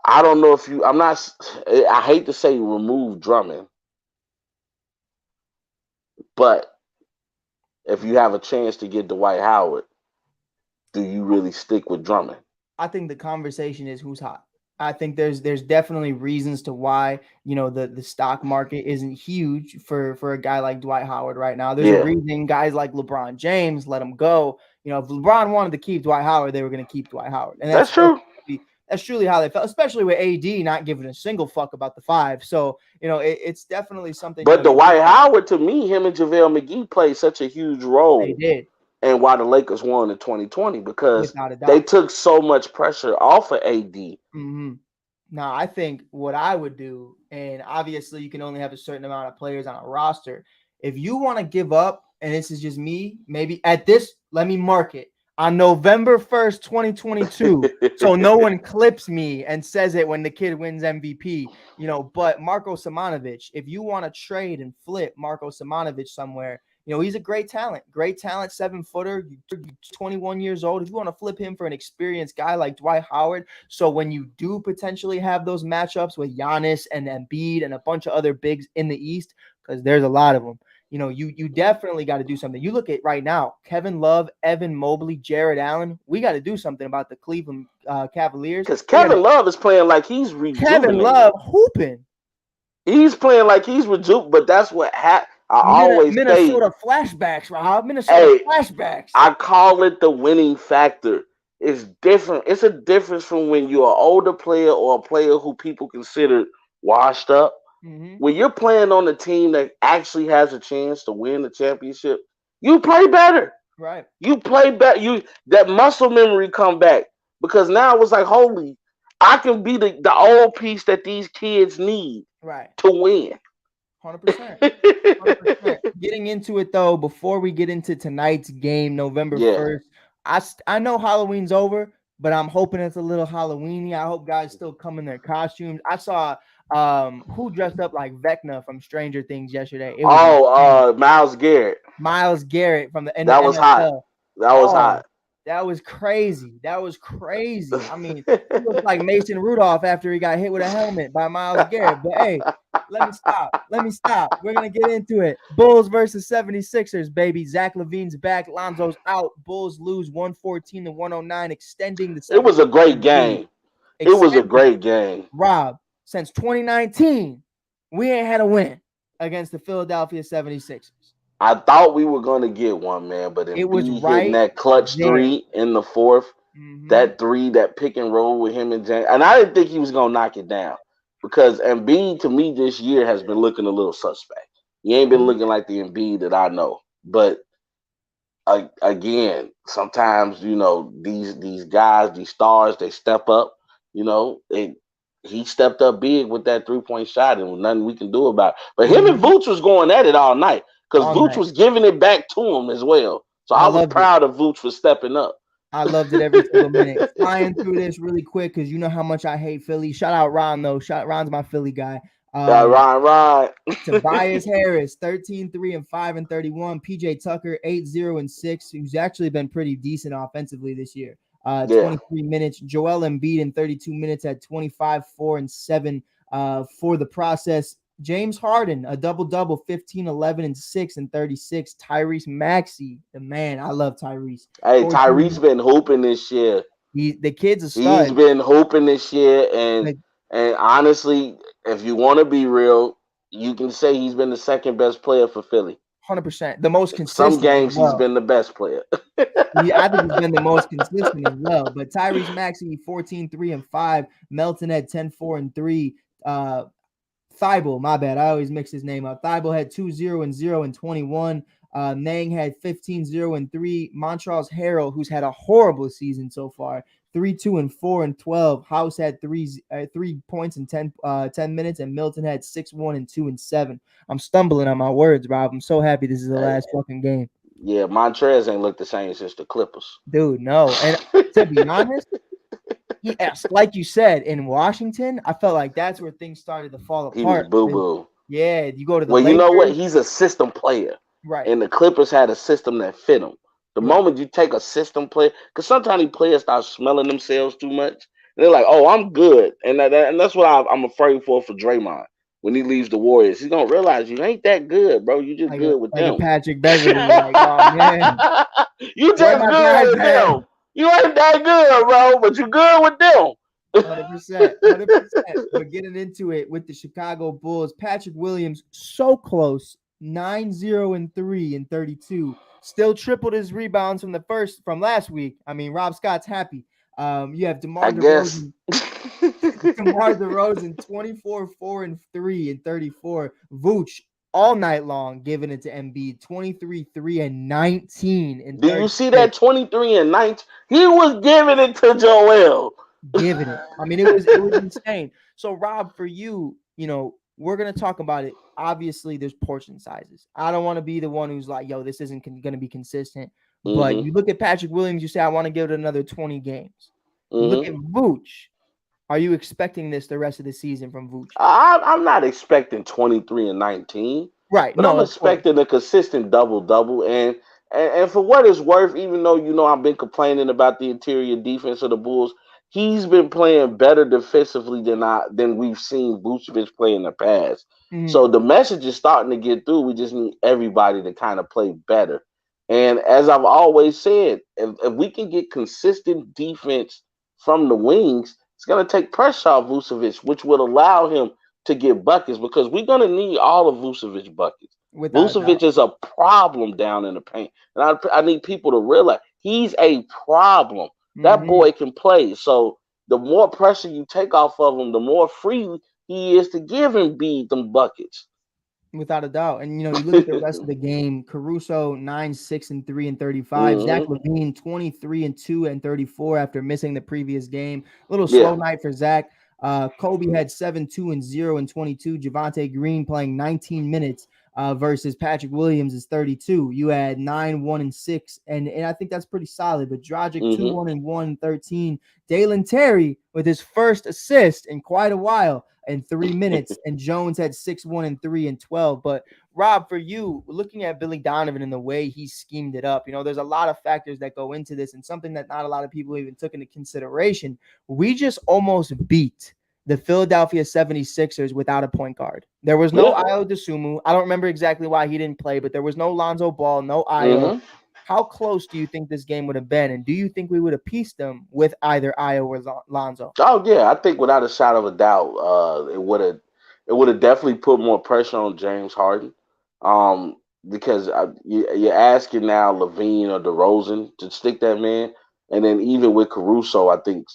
I don't know if you. I'm not. I hate to say remove Drummond, but if you have a chance to get Dwight Howard, do you really stick with Drummond? I think the conversation is who's hot. I think there's definitely reasons to why the stock market isn't huge for a guy like Dwight Howard right now. There's a Yeah, reason guys like LeBron James let him go. If LeBron wanted to keep Dwight Howard, they were going to keep Dwight Howard, and that's true. that's truly how they felt, especially with AD not giving a single fuck about the five. So it's definitely something But you look Dwight at. Howard, to me, him and JaVale McGee played such a huge They role did in why the Lakers won in 2020 because without a they doubt. took so much pressure off of AD. Mm-hmm. Now, I think what I would do, and obviously you can only have a certain amount of players on a roster. If you want to give up and this is just me, maybe at this, let me mark it on November 1st, 2022. So no one clips me and says it when the kid wins MVP, but Marko Simonovic, if you want to trade and flip Marko Simonovic somewhere, he's a great talent, 7-footer, 21 years old. If you want to flip him for an experienced guy like Dwight Howard, so when you do potentially have those matchups with Giannis and Embiid and a bunch of other bigs in the East, because there's a lot of them, you definitely got to do something. You look at right now, Kevin Love, Evan Mobley, Jared Allen. We got to do something about the Cleveland Cavaliers. Because Kevin Love is playing like he's rejuvenated. Kevin Love hooping. He's playing like he's rejuvenated, but that's what happened. I always say Minnesota flashbacks, Rob. Minnesota flashbacks. I call it the winning factor. It's different. It's a difference from when you're an older player or a player who people consider washed up. Mm-hmm. When you're playing on a team that actually has a chance to win the championship, you play better. Right. You play better. That muscle memory come back, because now it was like, holy, I can be the old piece that these kids need to win. 100%. 100%. Getting into it though, before we get into tonight's game, November 1st, I know Halloween's over, but I'm hoping it's a little Halloweeny. I hope guys still come in their costumes. I saw who dressed up like Vecna from Stranger Things yesterday. It was Myles Garrett. Myles Garrett from the NFL. That was hot. That was hot. That was crazy. I mean, he looked like Mason Rudolph after he got hit with a helmet by Myles Garrett. But hey, let me stop. We're going to get into it. Bulls versus 76ers, baby. Zach LaVine's back. Lonzo's out. Bulls lose 114-109, extending the. It was a great game. It was a great game. Rob, since 2019, we ain't had a win against the Philadelphia 76ers. I thought we were going to get one, man, but it was hitting that clutch three in the fourth, that three, that pick and roll with him and James, and I didn't think he was going to knock it down, because Embiid, to me, this year has been looking a little suspect. He ain't been looking like the Embiid that I know. But again, sometimes, these guys, these stars, they step up. He stepped up big with that 3-point shot, and nothing we can do about it. But him and Vooch was going at it all night, because Vooch was giving it back to him as well. So I was proud of Vooch for stepping up. I loved it every single minute. Flying through this really quick, because you know how much I hate Philly. Shout out Ron, though. Ron's my Philly guy. Ron. Tobias Harris, 13-3 and 5-31. PJ Tucker, 8-0-6, who's actually been pretty decent offensively this year. 23 minutes. Joel Embiid in 32 minutes at 25, 4 and 7 for the process. James Harden, a double-double, 15, 11 and 6 and 36. Tyrese Maxey, the man. I love Tyrese. Hey, Tyrese been hooping this year. The kid's a stud. He's been hooping this year, and honestly, if you want to be real, you can say he's been the second best player for Philly. 100%. The most consistent. Some games he's been the best player. I think he's been the most consistent as well. But Tyrese Maxey, 14-3 and 5. Melton had 10-4 and 3. Thibault, my bad. I always mix his name up. Thibault had 2-0-0 and 21. Nang had 15-0 and 3. Montrezl Harrell, who's had a horrible season so far, 3-2 and 4 and 12. House had 3 points in 10 minutes, and Milton had 6-1 and 2 and 7. I'm stumbling on my words, Rob. I'm so happy this is the last fucking game. Yeah, Montrez ain't looked the same since the Clippers. Dude, no. And to be honest, yes, like you said, in Washington, I felt like that's where things started to fall apart. He was boo-boo. Yeah, you go to the Lakers. You know what? Lakers. He's a system player. Right. And the Clippers had a system that fit him. The moment you take a system player, because sometimes these players start smelling themselves too much, and they're like, "Oh, I'm good," and that's what I'm afraid for Draymond when he leaves the Warriors. He's gonna realize you ain't that good, bro. You just good with them. Patrick Beverly, like, oh man, you just good with them. You ain't that good, bro, but you good with them. 100%. We're getting into it with the Chicago Bulls. Patrick Williams, so close, 9-0 and 3 and 32. Still tripled his rebounds from last week. I mean, Rob Scott's happy. You have DeMar DeRozan. DeMar DeRozan, 24, 4 and 3 and 34. Vooch all night long giving it to Embiid, 23, 3 and 19. And do you see that 23 and 19? He was giving it to Joel. Giving it. I mean, it was insane. So, Rob, for you, we're gonna talk about it. Obviously, there's portion sizes. I don't want to be the one who's like, "Yo, this isn't gonna be consistent." But Mm-hmm. you look at Patrick Williams, you say, "I want to give it another 20 games." You look Mm-hmm. at Vooch. Are you expecting this the rest of the season from Vooch? I'm not expecting 23 and 19, Right. but I'm No, of course. expecting a consistent double double. And for what it's worth, even though I've been complaining about the interior defense of the Bulls, he's been playing better defensively than we've seen Vucevic play in the past. Mhm. So the message is starting to get through. We just need everybody to kind of play better. And as I've always said, if we can get consistent defense from the wings, it's going to take pressure off Vucevic, which would allow him to get buckets because we're going to need all of Vucevic buckets. Without a Vucevic doubt. is a problem down in the paint. And I need people to realize he's a problem. That Mhm. boy can play. So the more pressure you take off of him, the more free he is to give Embiid them buckets. Without a doubt. And you look at the rest of the game, Caruso 9, 6, and 3 and 35. Zach Hmm. Levine 23 and 2 and 34 after missing the previous game. A little slow Yeah. night for Zach. Kobe had 7, 2, and 0 and 22. Javante Green playing 19 minutes versus Patrick Williams is 32. You had 9, 1, and 6. And I think that's pretty solid. But Dragic 2, Hmm. 1, and 1, 13. Dalen Terry with his first assist in quite a while in 3 minutes, and Jones had 6, 1, and 3 and 12. But Rob, for you, looking at Billy Donovan and the way he schemed it up, there's a lot of factors that go into this, and something that not a lot of people even took into consideration. We just almost beat the Philadelphia 76ers without a point guard. There was no Yeah. Io DeSumo. I don't remember exactly why he didn't play, but there was no Lonzo Ball, no Io. Hmm. How close do you think this game would have been? And do you think we would have pieced them with either Io or Lonzo? Oh yeah, I think without a shadow of a doubt, it would have definitely put more pressure on James Harden, um, because you're asking now Levine or DeRozan to stick that man, and then even with Caruso, I think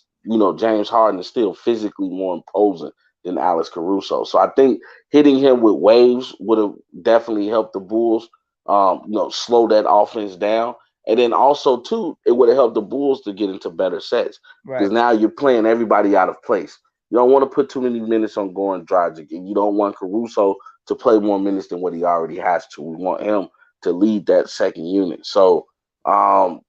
James Harden is still physically more imposing than Alex Caruso. So I think hitting him with waves would have definitely helped the Bulls, slow that offense down, and then also too, it would have helped the Bulls to get into better sets because Right. now you're playing everybody out of place. You don't want to put too many minutes on Goran Dragic, and you don't want Caruso to play more minutes than what he already has to. We want him to lead that second unit. So um,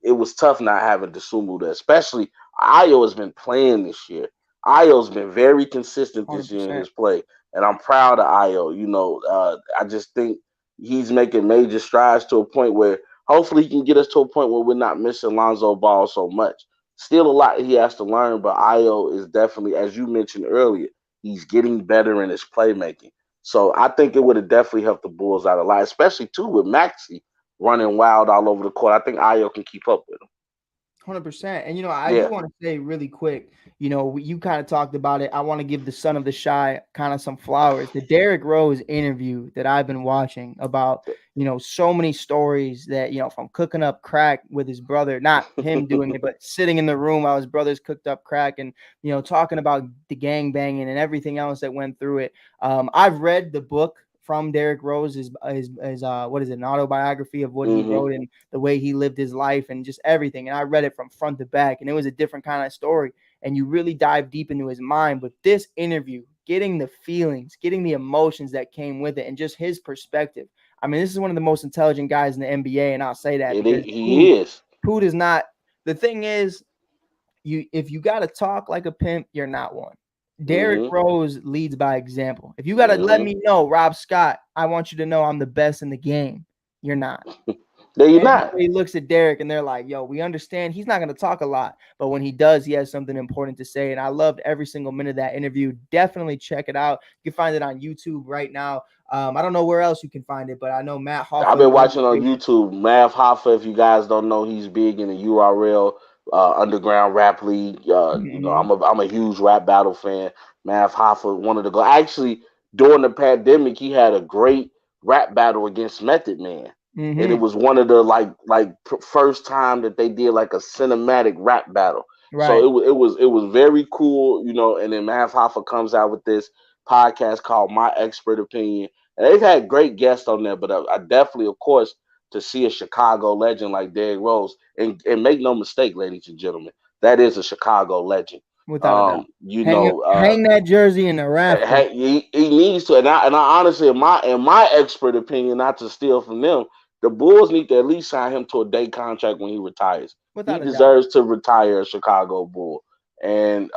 it was tough not having Desumu there, especially Ayo has been playing this year. Ayo's been very consistent this year in 100%. his play, and I'm proud of Ayo. I just think he's making major strides to a point where hopefully he can get us to a point where we're not missing Lonzo Ball so much. Still a lot he has to learn, but Ayo is definitely, as you mentioned earlier, he's getting better in his playmaking. So I think it would have definitely helped the Bulls out a lot, especially too with Maxi running wild all over the court. I think Ayo can keep up with him. 100%. And I do Yeah. want to say really quick, you kind of talked about it. I want to give the son of the shy kind of some flowers. The Derrick Rose interview that I've been watching about, so many stories that, from cooking up crack with his brother, not him doing it, but sitting in the room while his brothers cooked up crack and, talking about the gang banging and everything else that went through it. I've read the book from Derrick Rose is what is it, an autobiography of what he Hmm. wrote and the way he lived his life and just everything. And I read it from front to back, and it was a different kind of story. And you really dive deep into his mind. But this interview, getting the feelings, getting the emotions that came with it, and just his perspective. I mean, this is one of the most intelligent guys in the NBA, and I'll say that because He is. Poot is not. The thing is, if you got to talk like a pimp, you're not one. Derrick Hmm. Rose leads by example. If you got to let Hmm. me know, Rob Scott, I want you to know I'm the best in the game. You're not. No, you're not. Everybody looks at Derrick and they're like, yo, we understand he's not going to talk a lot, but when he does, he has something important to say. And I loved every single minute of that interview. Definitely check it out. You can find it on YouTube right now. I don't know where else you can find it, but I know Matt I've Hoffa. been watching on YouTube. Mav Hoffa, if you guys don't know, he's big in the URL underground rap league. Mm-hmm. I'm a huge rap battle fan. Mav Hoffa, one of the go. Actually, during the pandemic, he had a great rap battle against Method Man, and it Mm-hmm. was one of the first time that they did like a cinematic rap battle. So Right. it was very cool, And then Mav Hoffa comes out with this podcast called My Expert Opinion, and they've had great guests on there, but I definitely, of course, to see a Chicago legend like Derrick Rose, and make no mistake, ladies and gentlemen, that is a Chicago legend. Without a doubt. You Hang know, hang that jersey in the rafter. he needs to, and I honestly, in my expert opinion, not to steal from them, the Bulls need to at least sign him to a day contract when he retires. He Without a doubt. deserves to retire a Chicago Bull. And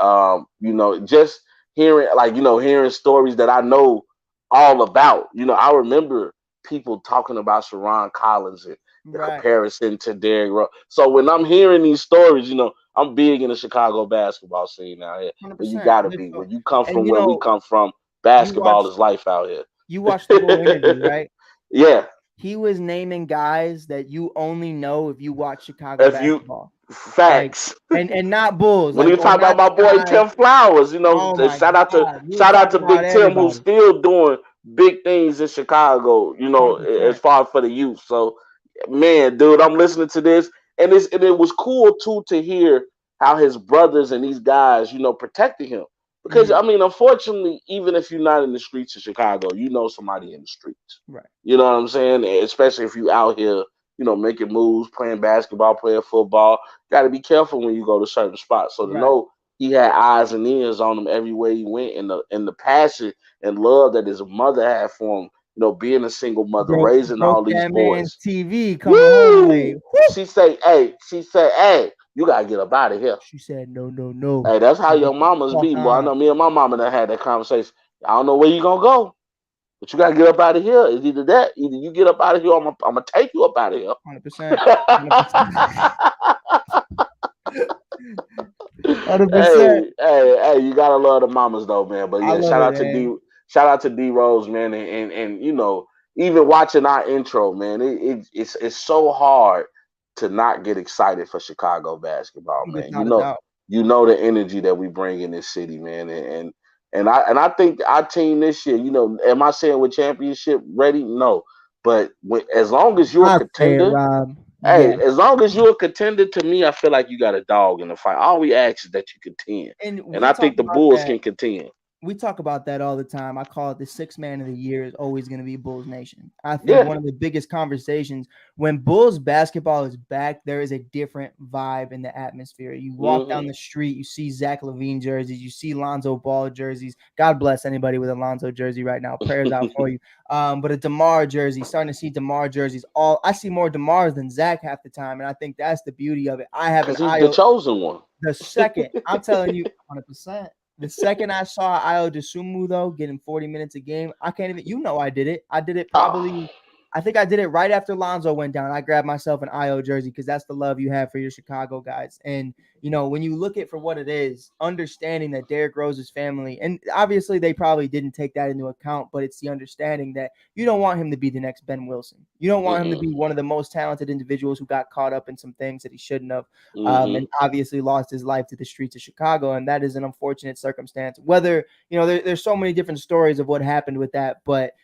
just hearing stories that I know all about. I remember people talking about Sharon Collins and the Right. comparison to Derrick Rose. So when I'm hearing these stories, I'm big in the Chicago basketball scene out here. And you 100%. gotta be. When you come And from where we come from, you basketball watched is life out here. you watched the whole interview, right? Yeah. He was naming guys that you only know if you watch Chicago If you basketball. Like facts. and not Bulls, When like you or talk about not my boy Sky. Tim Flowers, Oh my shout out to God. You were talking about Big Tim who's everybody. still doing big things in Chicago, as 100%. far as for the youth. So man, dude, I'm listening to this and it was cool too to hear how his brothers and these guys, protected him. Because Hmm. I mean, unfortunately, even if you're not in the streets of Chicago, you know somebody in the streets. Right. You know what I'm saying? Especially if you out here, making moves, playing basketball, playing football. Got to be careful when you go to certain spots. So to Right. know he had eyes and ears on him everywhere he went, and the passion and love that his mother had for him. Being a single mother, raising Broke all these that man's boys. TV coming home late. Woo! Woo! She say, hey, you gotta get up out of here. She said, no, no, no. Hey, that's how You get your the mamas fuck be, boy. I on. know me and my mama that had that conversation. I don't know where you gonna go, but you gotta get up out of here. It's either that, either you get up out of here, or I'm gonna take you up out of here. 100%. 100%. 100%. Hey, you gotta love the mamas though, man. But I yeah, love it, man. shout out to D Rose, man, and even watching our intro, man, it's so hard to not get excited for Chicago basketball, man. Without a doubt. You know the energy that we bring in this city, man, and I think our team this year, am I saying we're championship ready? No, but as long as you're a I'll say it, contender. Rob. Hey, Yes. as long as you're a contender, to me, I feel like you got a dog in the fight. All we ask is that you contend, And and we I talk think the about Bulls that. can contend. We talk about that all the time. I call it the sixth man of the year is always going to be Bulls Nation. I think Yeah. one of the biggest conversations when Bulls basketball is back, there is a different vibe in the atmosphere. You walk down Hmm. the street, you see Zach LaVine jerseys, you see Lonzo Ball jerseys. God bless anybody with a Lonzo jersey right now. Prayers out for you. But a DeMar jersey, starting to see DeMar jerseys. I see more DeMars than Zach half the time, and I think that's the beauty of it. I have an Because he's the IO. chosen one. The second, I'm telling you, 100%. The second I saw Io DeSumo, though, getting 40 minutes a game, I can't even, I did it. I did it Oh, probably, I think I did it right after Lonzo went down. I grabbed myself an Io jersey because that's the love you have for your Chicago guys. And, when you look at for what it is, understanding that Derrick Rose's family, and obviously they probably didn't take that into account, but it's the understanding that you don't want him to be the next Ben Wilson. You don't want him to mm-mm. be one of the most talented individuals who got caught up in some things that he shouldn't have Hmm. and obviously lost his life to the streets of Chicago. And that is an unfortunate circumstance. Whether, there's so many different stories of what happened with that. But,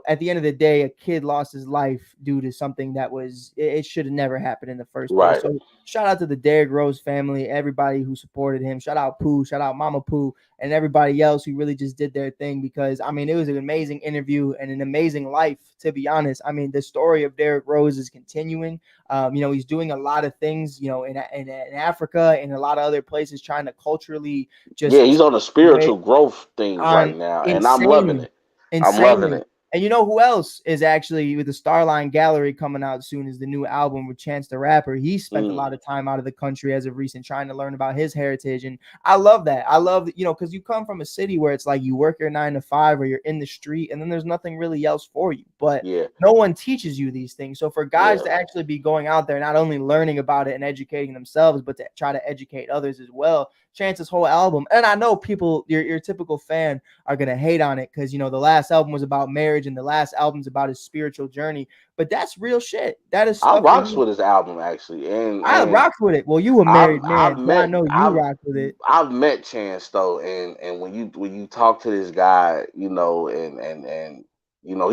at the end of the day, a kid lost his life due to something that it should have never happened in the first place. Right. So shout out to the Derrick Rose family, everybody who supported him. Shout out Pooh, shout out Mama Pooh, and everybody else who really just did their thing because, I mean, it was an amazing interview and an amazing life, to be honest. I mean, the story of Derrick Rose is continuing. He's doing a lot of things, in Africa and a lot of other places, trying to culturally Yeah, just he's on a way spiritual growth things right on now, and I'm loving insanely, it. I'm loving insanely. it. And you know who else is actually with the Starline Gallery coming out soon is the new album with Chance the Rapper. He spent a Mm. lot of time out of the country as of recent trying to learn about his heritage. And I love that. I love that, because you come from a city where it's like you work your 9 to 5 or you're in the street and then there's nothing really else for you. But Yeah, no one teaches you these things. So for guys yeah. to actually be going out there, not only learning about it and educating themselves, but to try to educate others as well, Chance's whole album. And I know people, your typical fan, are going to hate on it because, the last album was about marriage and the last album's about his spiritual journey. But that's real shit. That is I stuff that rocks with his album actually, I and rocked with it. Well, you a I've married I've man, so I met know you rocked with it. I've met Chance though, and when you talk to this guy, and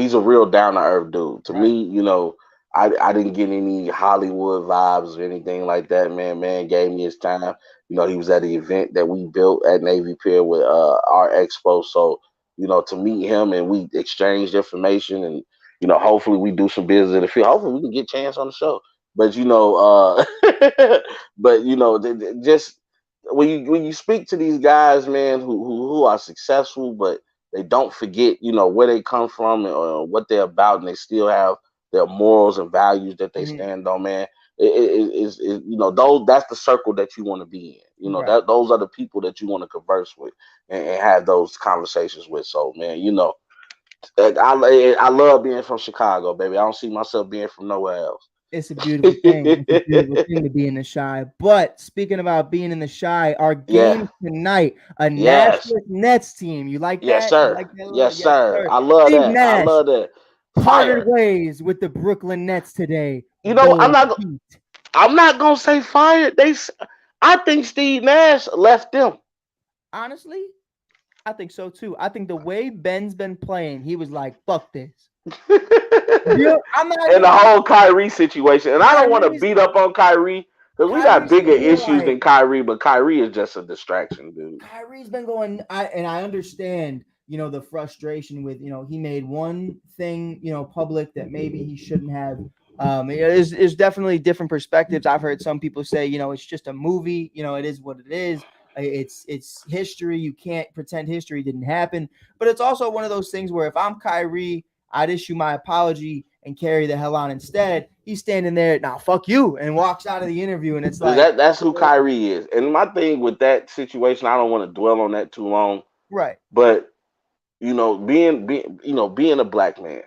he's a real down to earth dude. To Right. me, I didn't get any Hollywood vibes or anything like that. Man gave me his time. He was at the event that we built at Navy Pier with our expo. So to meet him and we exchanged information and hopefully we do some business in the field. Hopefully we can get Chance on the show. But but just when you speak to these guys, man, who are successful, but they don't forget, where they come from and what they're about, and they still have their morals and values that they Mhm. stand on, man. Those that's the circle that you want to be in. Right. That those are the people that you want to converse with and have those conversations with. So, man, I love being from Chicago, baby. I don't see myself being from nowhere else. It's a beautiful thing. It's a beautiful thing to be in the Shy. But speaking about being in the Shy, our Yeah. game tonight, a Yes. Nashville Nets team. You like Yes, that? You sir. like that little? Yes, Yes, sir. sir. I love Steve that. I Nash love that. parted Fire. ways with the Brooklyn Nets today. I'm not. Bullshit. I'm not gonna say fired. I think Steve Nash left them. Honestly, I think so too. I think the way Ben's been playing, he was like, "Fuck this." And I'm not the even. whole Kyrie situation. And I don't want to Kyrie's beat up on Kyrie because we got Kyrie's bigger been going issues like than Kyrie, but Kyrie is just a distraction, dude. Kyrie's been going. I understand, the frustration with, he made one thing, public that maybe he shouldn't have. Is definitely different perspectives. I've heard some people say, it's just a movie. It is what it is. It's history. You can't pretend history didn't happen. But it's also one of those things where if I'm Kyrie, I'd issue my apology and carry the hell on. Instead, he's standing there, now fuck you, and walks out of the interview. And it's like, That's who Kyrie is. And my thing with that situation, I don't want to dwell on that too long, right, but being a black man,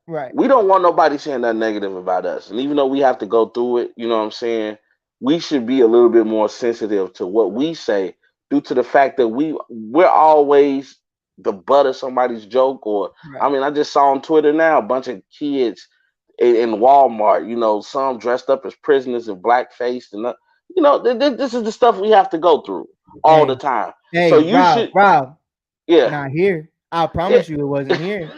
right, we don't want nobody saying nothing negative about us. And even though we have to go through it, you know what I'm saying, we should be a little bit more sensitive to what we say due to the fact that we're always the butt of somebody's joke. Or I right. mean, I just saw on Twitter now a bunch of kids in Walmart, some dressed up as prisoners in blackface, and this is the stuff we have to go through all the Hey, time. So hey, you should, Rob, yeah, not here. I yeah. promise you, it wasn't here.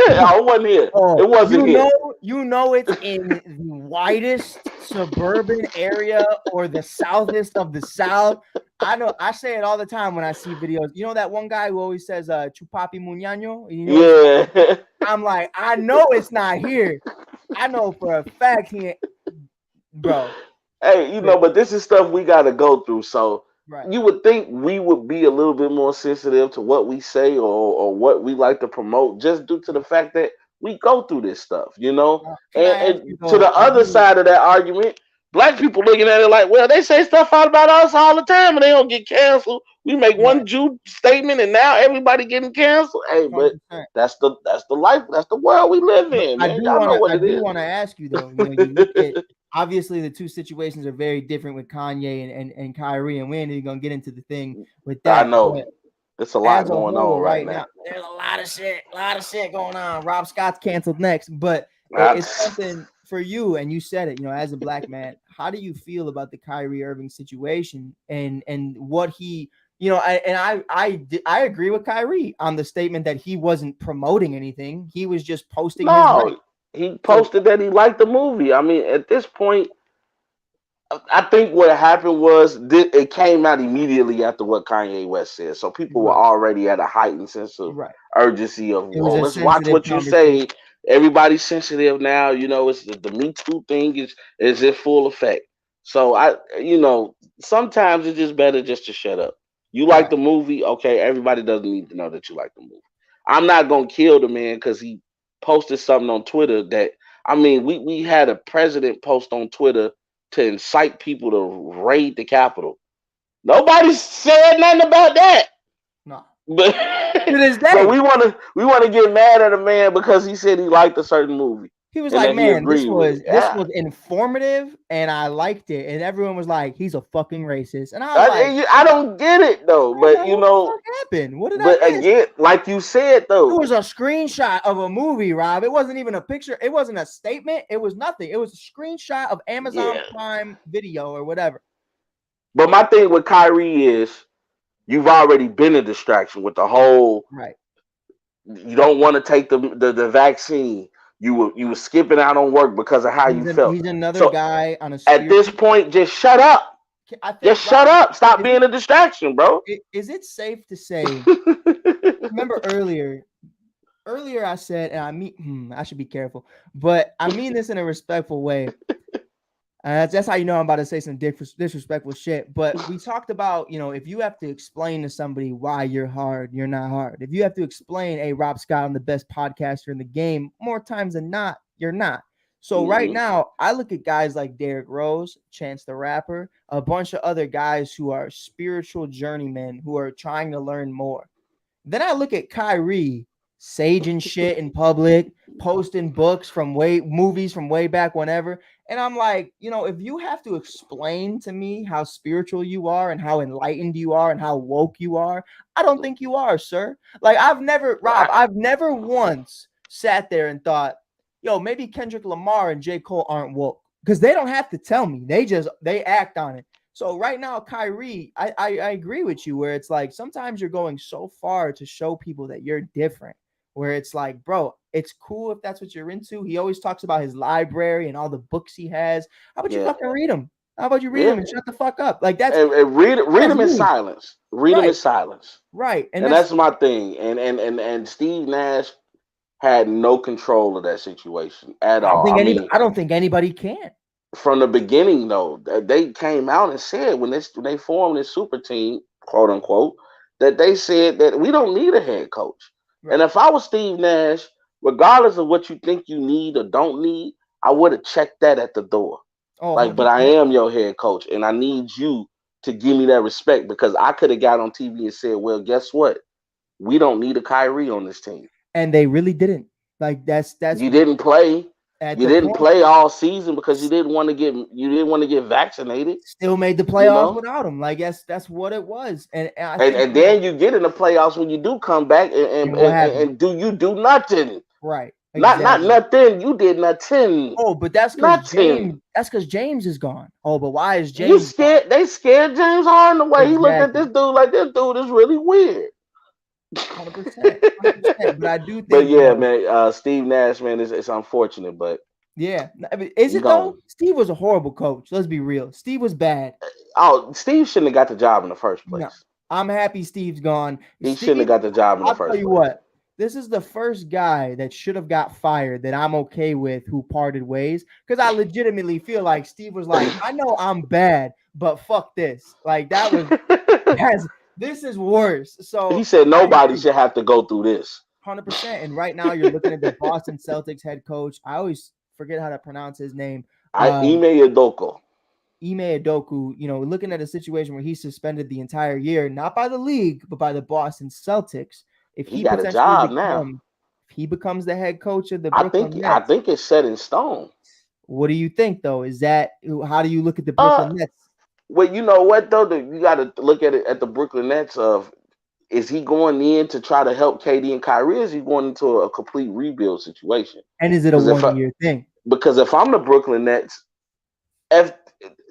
I wasn't here. It Oh, wasn't here. it's in the widest suburban area or the southest of the South. I know. I say it all the time when I see videos. You know that one guy who always says "chupapi muñaño." He's Yeah. I'm like, I know it's not here. I know for a fact he ain't, bro. Hey, but this is stuff we got to go through. So Right. you would think we would be a little bit more sensitive to what we say or what we like to promote, just due to the fact that we go through this stuff, Can I ask you And to though? the other side of that argument, black people looking at it like, well, they say stuff out about us all the time and they don't get canceled. We make one Right. Jew statement and now everybody getting canceled. Hey, but 100%. that's the life, that's the world we live But in, man. Y'all know what I it do is. want to ask you though. You look at, obviously the two situations are very different with Kanye and Kyrie, and we ain't even gonna get into the thing with I that. know. But It's a lot as a going whole, on right right now. now, there's a lot of shit going on. Rob Scott's canceled next, but I, it's something for you, and you said it. As a black man, how do you feel about the Kyrie Irving situation and what he? I agree with Kyrie on the statement that he wasn't promoting anything. He was just posting his night. no, he So posted that he liked the movie. I mean, at this point, I think what happened was it came out immediately after what Kanye West said, so people were right, already at a heightened sense of right. urgency of, It was whoa, a let's watch sensitive what you conversation. say. Everybody's sensitive now. It's the Me Too thing is in full effect. So sometimes it's just better just to shut up. You like Right. the movie, okay? Everybody doesn't need to know that you like the movie. I'm not gonna kill the man because he posted something on Twitter that, I mean, we had a president post on Twitter to incite people to raid the Capitol. Nobody said nothing about that. No. But To this but day. we want to get mad at a man because he said he liked a certain movie He was and like, that he "Man, agreed with it. this Yeah. was informative, and I liked it." And everyone was like, "He's a fucking racist." And I was like, I don't get it though, "I was but like, what the fuck happened? What did I miss?" again, like you said It though, was a screenshot of a movie, Rob. It wasn't even a picture. It wasn't a statement. It was nothing. It was a screenshot of Amazon yeah. Prime Video or whatever. But my thing with Kyrie is you've already been a distraction with the whole. Right. You don't want to take the vaccine. You were skipping out on work because of how you felt. He's another So guy on a at spiritual. this point, just shut up. I think, Just shut Rob, up. Stop is being a distraction, bro. is it safe to say? Remember earlier I said, and I should be careful, but I mean this in a respectful way. That's how you know I'm about to say some disrespectful shit. But we talked about, if you have to explain to somebody why you're hard, you're not hard. If you have to explain, hey, Rob Scott, I'm the best podcaster in the game, more times than not, you're not. So right Mm-hmm. now, I look at guys like Derrick Rose, Chance the Rapper, a bunch of other guys who are spiritual journeymen who are trying to learn more. Then I look at Kyrie saging shit in public, posting books from movies from way back whenever. And I'm like, if you have to explain to me how spiritual you are and how enlightened you are and how woke you are, I don't think you are, sir. Like I've never once sat there and thought, yo, maybe Kendrick Lamar and J. Cole aren't woke. Because they don't have to tell me. They act on it. So right now, Kyrie, I agree with you where it's like sometimes you're going so far to show people that you're different. Where it's like, bro, it's cool if that's what you're into. He always talks about his library and all the books he has. How about you Yeah. fucking read them? How about you read Yeah. them and shut the fuck up? Like that's And read that's them in me. silence. Read them in Right. silence. Right. And And that's that's my thing. And Steve Nash had no control of that situation at all. I mean, I don't think anybody can. from the beginning though, they came out and said when they formed this super team, quote unquote, that they said that we don't need a head coach. And Right. if I was Steve Nash, regardless of what you think you need or don't need, I would have checked that at the door. Oh, Like, but 100%. I am your head coach, and I need you to give me that respect because I could have got on TV and said, "Well, guess what? We don't need a Kyrie on this team. And they really didn't. Like that's You didn't play. at You the didn't point. play all season because you didn't want to get vaccinated. Still made the You playoffs know, without him. Like that's what it was. And I and, think, and then you get in the playoffs when you do come back and what happened? and do nothing. Right. Not Exactly. nothing. You did nothing. Oh, but Nothing. That's because James is gone. Oh, but why is You James gone? scared? They scared James Harden away. He looked at this Exactly. dude like this dude is really weird. 100%. 100%. But I do But think, yeah, man, Steve Nash, man, it's unfortunate, but yeah. I mean, is you it though? going Steve was a horrible coach. Let's be real. Steve was bad. Steve shouldn't have got the job in the first No. place. I'm happy Steve's gone. He shouldn't have Steve, got the job in the I'll tell first you place. what. This is the first guy that should have got fired that I'm okay with who parted ways because I legitimately feel like Steve was like, I know I'm bad, but fuck this. Like this is worse. He So said I nobody agree, should have to go through this. 100%. And right now you're looking at the Boston Celtics head coach. I always forget how to pronounce his name. Ime Udoko. Ime Udoka, looking at a situation where he's suspended the entire year, not by the league, but by the Boston Celtics. If He he got a potentially job now. becomes the head coach of the Brooklyn I Nets, think it's set in stone. what do you think though? How do you look at the Uh, Brooklyn Nets? well, you know what though? You got to look at it at the Brooklyn Nets. Of is he going in to try to help KD and Kyrie? Or is he going into a complete rebuild situation? And is it a Because 1 year thing? if I'm the Brooklyn Nets, if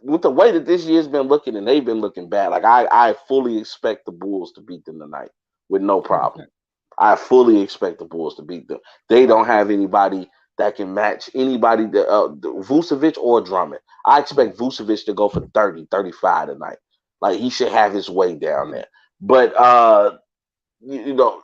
with the way that this year's been looking and they've been looking bad, like I fully expect the Bulls to beat them tonight with no problem. 100%. I fully expect the Bulls to beat them. They Right. don't have anybody that can match anybody that Vucevic or Drummond. I Right. expect Vucevic to go for 30, 35 tonight. Like he should have his way down Yeah. there. But you know,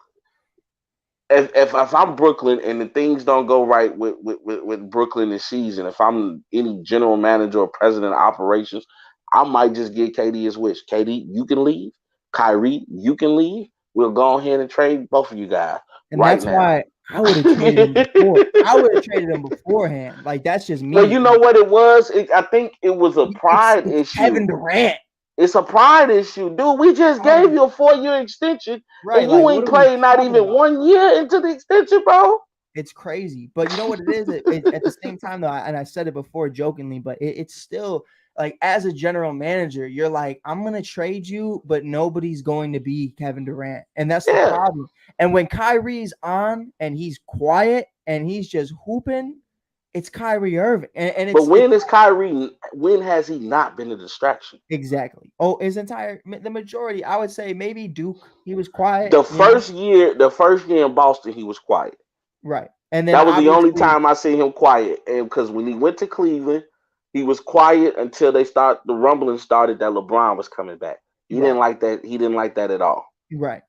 if I'm Brooklyn and the things don't go right with Brooklyn this season, if I'm any general manager or president of operations, I might just give KD his wish. KD, you can leave. Kyrie, you can leave. We'll go ahead and trade both of you guys And right that's now. why I would have traded him before. I would have traded him beforehand. Like that's just Well, me. you know what it was? I think it was a It's pride it's issue. Kevin Durant. It's a pride issue, dude. We just gave you a 4-year extension, Right. and Like you what ain't are we played not talking even about? 1 year into the extension, bro. It's crazy. But you know what it is? At the same time, though, and I said it before jokingly, but it's still like as a general manager, you're like, I'm going to trade you, but nobody's going to be Kevin Durant. And that's the Yeah. problem. And when Kyrie's on and he's quiet and he's just hooping, it's Kyrie Irving. And But it's when is Kyrie? When has he not been a distraction? exactly. Oh, the majority, I would say maybe Duke. He was quiet, The first year in Boston, he was quiet. right. And then That was the only obviously, time I see him quiet. And because when he went to Cleveland, he was quiet until the rumbling started that LeBron was coming back. He didn't right, like that. He didn't like that at all. right.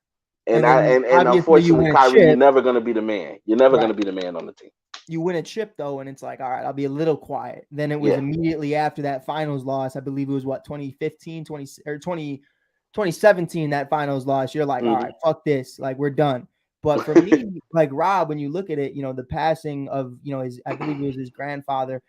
And And then and obviously you unfortunately, win a Kyrie, you're chip, never gonna be the man. You're never right? gonna be the man on the team. You win a chip though, and it's like, all right, I'll be a little quiet. Then it was Yeah. immediately after that finals loss. I believe it was what 2015, 20 or 2017, that finals loss. You're like, all Hmm. right, fuck this, like we're done. But for me, like Rob, when you look at it, the passing of his, I believe it was his grandfather,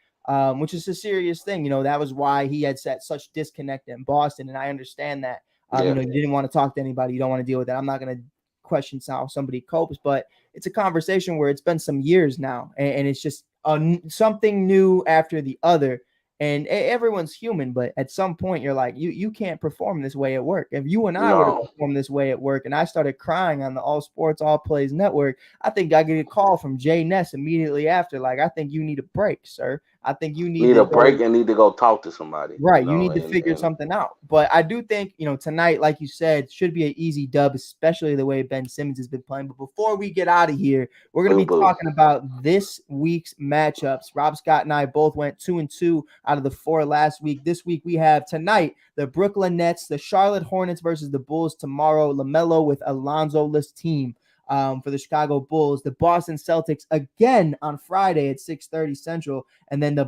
which is a serious thing. That was why he had set such disconnect in Boston, and I understand that. Yeah. You didn't want to talk to anybody. You don't want to deal with that. I'm not going to question how somebody copes, but it's a conversation where it's been some years now, and it's just something new after the other. And everyone's human, but at some point you're like, you can't perform this way at work. If you and I would have No. performed this way at work, and I started crying on the All Sports All Plays Network, I think I get a call from Jay Ness immediately after, like, I think you need a break, sir. I think you need Need to a go. break and need to go talk to somebody. Right, you need to And figure something out. But I do think, tonight, like you said, should be an easy dub, especially the way Ben Simmons has been playing. But before we get out of here, we're going to boo be boo. talking about this week's matchups. Rob Scott and I both went 2-2 out of the 4 last week. This week we have tonight the Brooklyn Nets, the Charlotte Hornets versus the Bulls tomorrow. LaMelo with Alonzo-less team. For the Chicago Bulls, the Boston Celtics again on Friday at 6:30 Central, and then the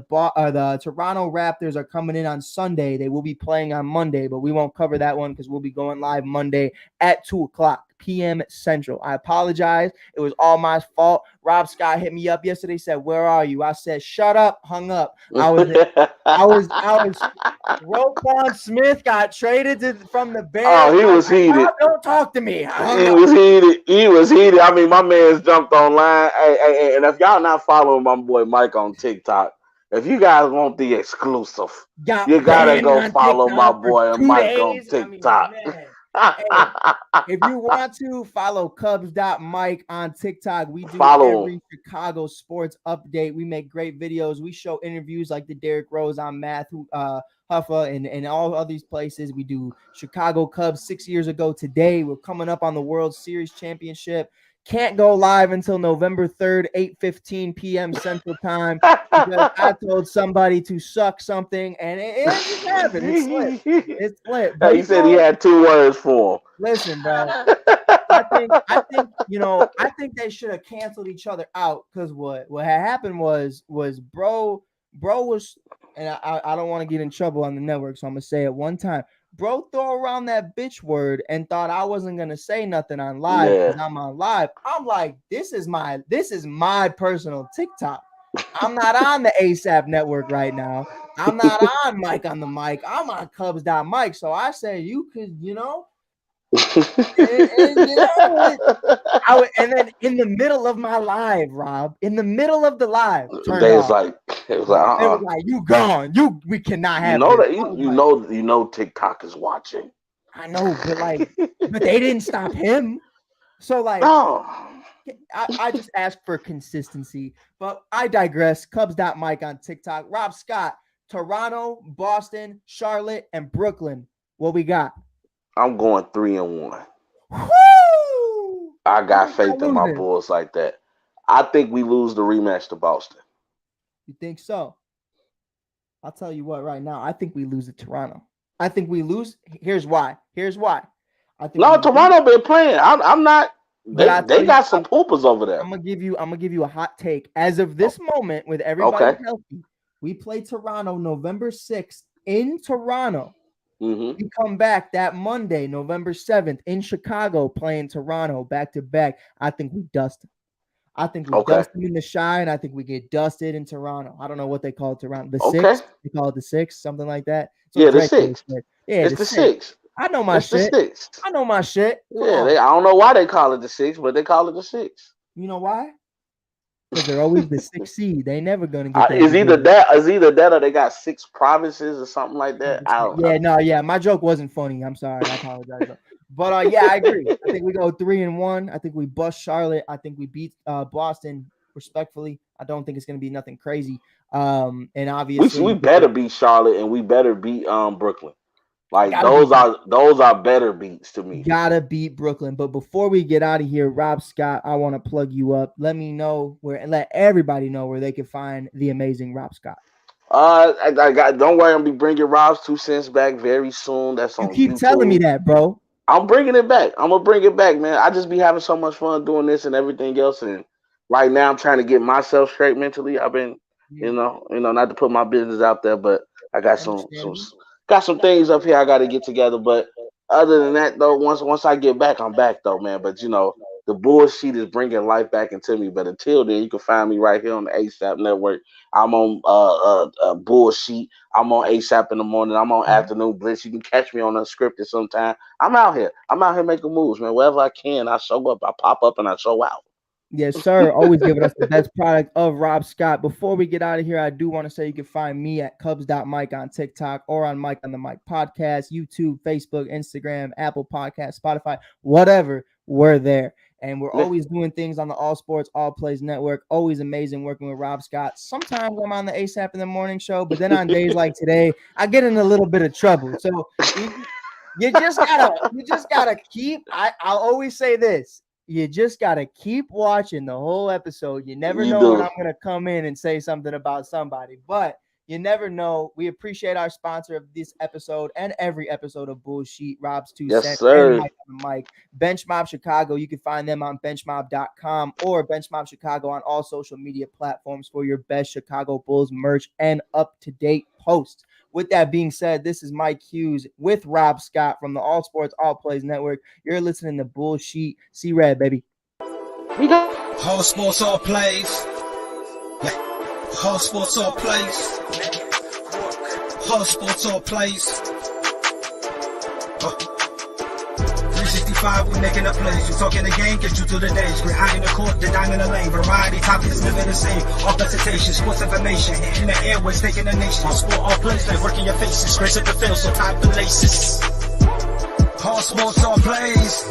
Toronto Raptors are coming in on Sunday. They will be playing on Monday, but we won't cover that one because we'll be going live Monday at 2:00 p.m. Central. I apologize. It was all my fault. Rob Scott hit me up yesterday, said, "Where are you?" I said, "Shut up," hung up. I was Roquan Smith got traded from the Bears. Oh, he I was was like, heated. "Rob, don't talk to me." I hung He up. was heated. He was heated. I mean, my man's jumped online. Hey, and if y'all not following my boy Mike on TikTok, if you guys want the exclusive, you Got gotta banned go on follow my TikTok for boy two Mike on days. I mean, TikTok. man. Hey, if you want to follow Cubs.Mike on TikTok, we do Follow him. every Chicago sports update. We make great videos. We show interviews like the Derrick Rose on Huffa and all of these places. We do Chicago Cubs 6 years ago today. We're coming up on the World Series championship. Can't go live until November 3rd, 8:15 p.m. Central Time, because I told somebody to suck something, and it just happened. It slipped. It's split. But He said he had 2 words for listen, bro. him. I think they should have canceled each other out, because what had happened was bro was, and I don't want to get in trouble on the network, so I'm gonna say it one time. Bro throw around that bitch word and thought I wasn't gonna say nothing on live Yeah. because I'm on live. I'm like, this is my personal TikTok. I'm not on the ASAP network right now. I'm not on Mike on the mic. I'm on Cubs.Mike. So I said you could, and then in the middle of my live, Rob, in the middle of the live, turned They was off. like, it was It was like, like, you gone. We cannot you have know this. that you know TikTok is watching. I know, but they didn't stop him. So No. I just ask for consistency. But I digress. Cubs.Mike on TikTok. Rob Scott, Toronto, Boston, Charlotte, and Brooklyn. What we got? I'm going 3-1. Woo! I got Who's faith in my losing? Bulls like that. I think we lose the rematch to Boston. You think so? I'll tell you what right now. I think we lose to Toronto. I think we lose. Here's why. I think No, Toronto been playing. I'm not. They got some poopers over there. I'm gonna give you a hot take. As of this moment, with everybody healthy, we play Toronto November 6th in Toronto. Mm-hmm. We come back that Monday, November 7th, in Chicago, playing Toronto back to back. I think we dust them. I think we dust them in the Shine. I think we get dusted in Toronto. I don't know what they call it, Toronto. The six? They call it the six, something like that. Yeah, the six. Yeah, it's the six. I know my shit. I know my shit. Come on. I don't know why they call it the six, but they call it the six. You know why? Because they're always the 6th seed. They never gonna get that. Is either that or they got 6 provinces or something like that. My joke wasn't funny. I'm sorry. I apologize. But I agree. I think we go 3-1. I think we bust Charlotte. I think we beat Boston respectfully. I don't think it's gonna be nothing crazy. And obviously we better beat Charlotte and we better beat Brooklyn. Like those are better beats to me. Gotta beat Brooklyn. But before we get out of here, Rob Scott, I want to plug you up. Let everybody know where they can find the amazing Rob Scott. Don't worry, I'm gonna be bringing Rob's 2 cents back very soon. That's on YouTube. You keep telling me that, bro. I'm bringing it back. I'm gonna bring it back, man. I just be having so much fun doing this and everything else, and right now I'm trying to get myself straight mentally. I've been, Yeah, not to put my business out there, but I got understandable. got some things up here I got to get together. But other than that, though, once I get back, I'm back though, man. But the bullshit is bringing life back into me. But until then, you can find me right here on the ASAP Network. I'm on bullshit. I'm on ASAP in the morning. I'm on Mhm. afternoon blitz. You can catch me on unscripted sometime. I'm out here. I'm out here making moves, man. Wherever I can, I show up. I pop up and I show out. Yes, sir. Always giving us the best product of Rob Scott. Before we get out of here, I do want to say you can find me at Cubs.Mike on TikTok or on Mike on the Mike podcast, YouTube, Facebook, Instagram, Apple Podcast, Spotify, whatever. We're there. And we're always doing things on the All Sports, All Plays Network. Always amazing working with Rob Scott. Sometimes I'm on the ASAP in the morning show, but then on days like today, I get in a little bit of trouble. So you just gotta keep. I'll always say this. You just got to keep watching the whole episode. You never You know when do. I'm going to come in and say something about somebody, but you never know. We appreciate our sponsor of this episode and every episode of Bullshit, Rob's Two Yes, Cent and sir. Mike on the Mic. Bench Mob Chicago. You can find them on benchmob.com or Bench Mob Chicago on all social media platforms for your best Chicago Bulls merch and up-to-date posts. With that being said, this is Mike Hughes with Rob Scott from the All Sports, All Plays Network. You're listening to Bullshit. See red, baby. We go. All sports, all plays. Yeah. All sports, all plays. All sports, all plays. 365, we making a plays. You talking the game, get you through the days. We're high in the court, the dime in the lane. Variety topics, living the same. All presentation, sports information. In the airways, taking the nation. All sport, all plays, like working your faces. Grace at the field, so tie the laces. All sports, all plays.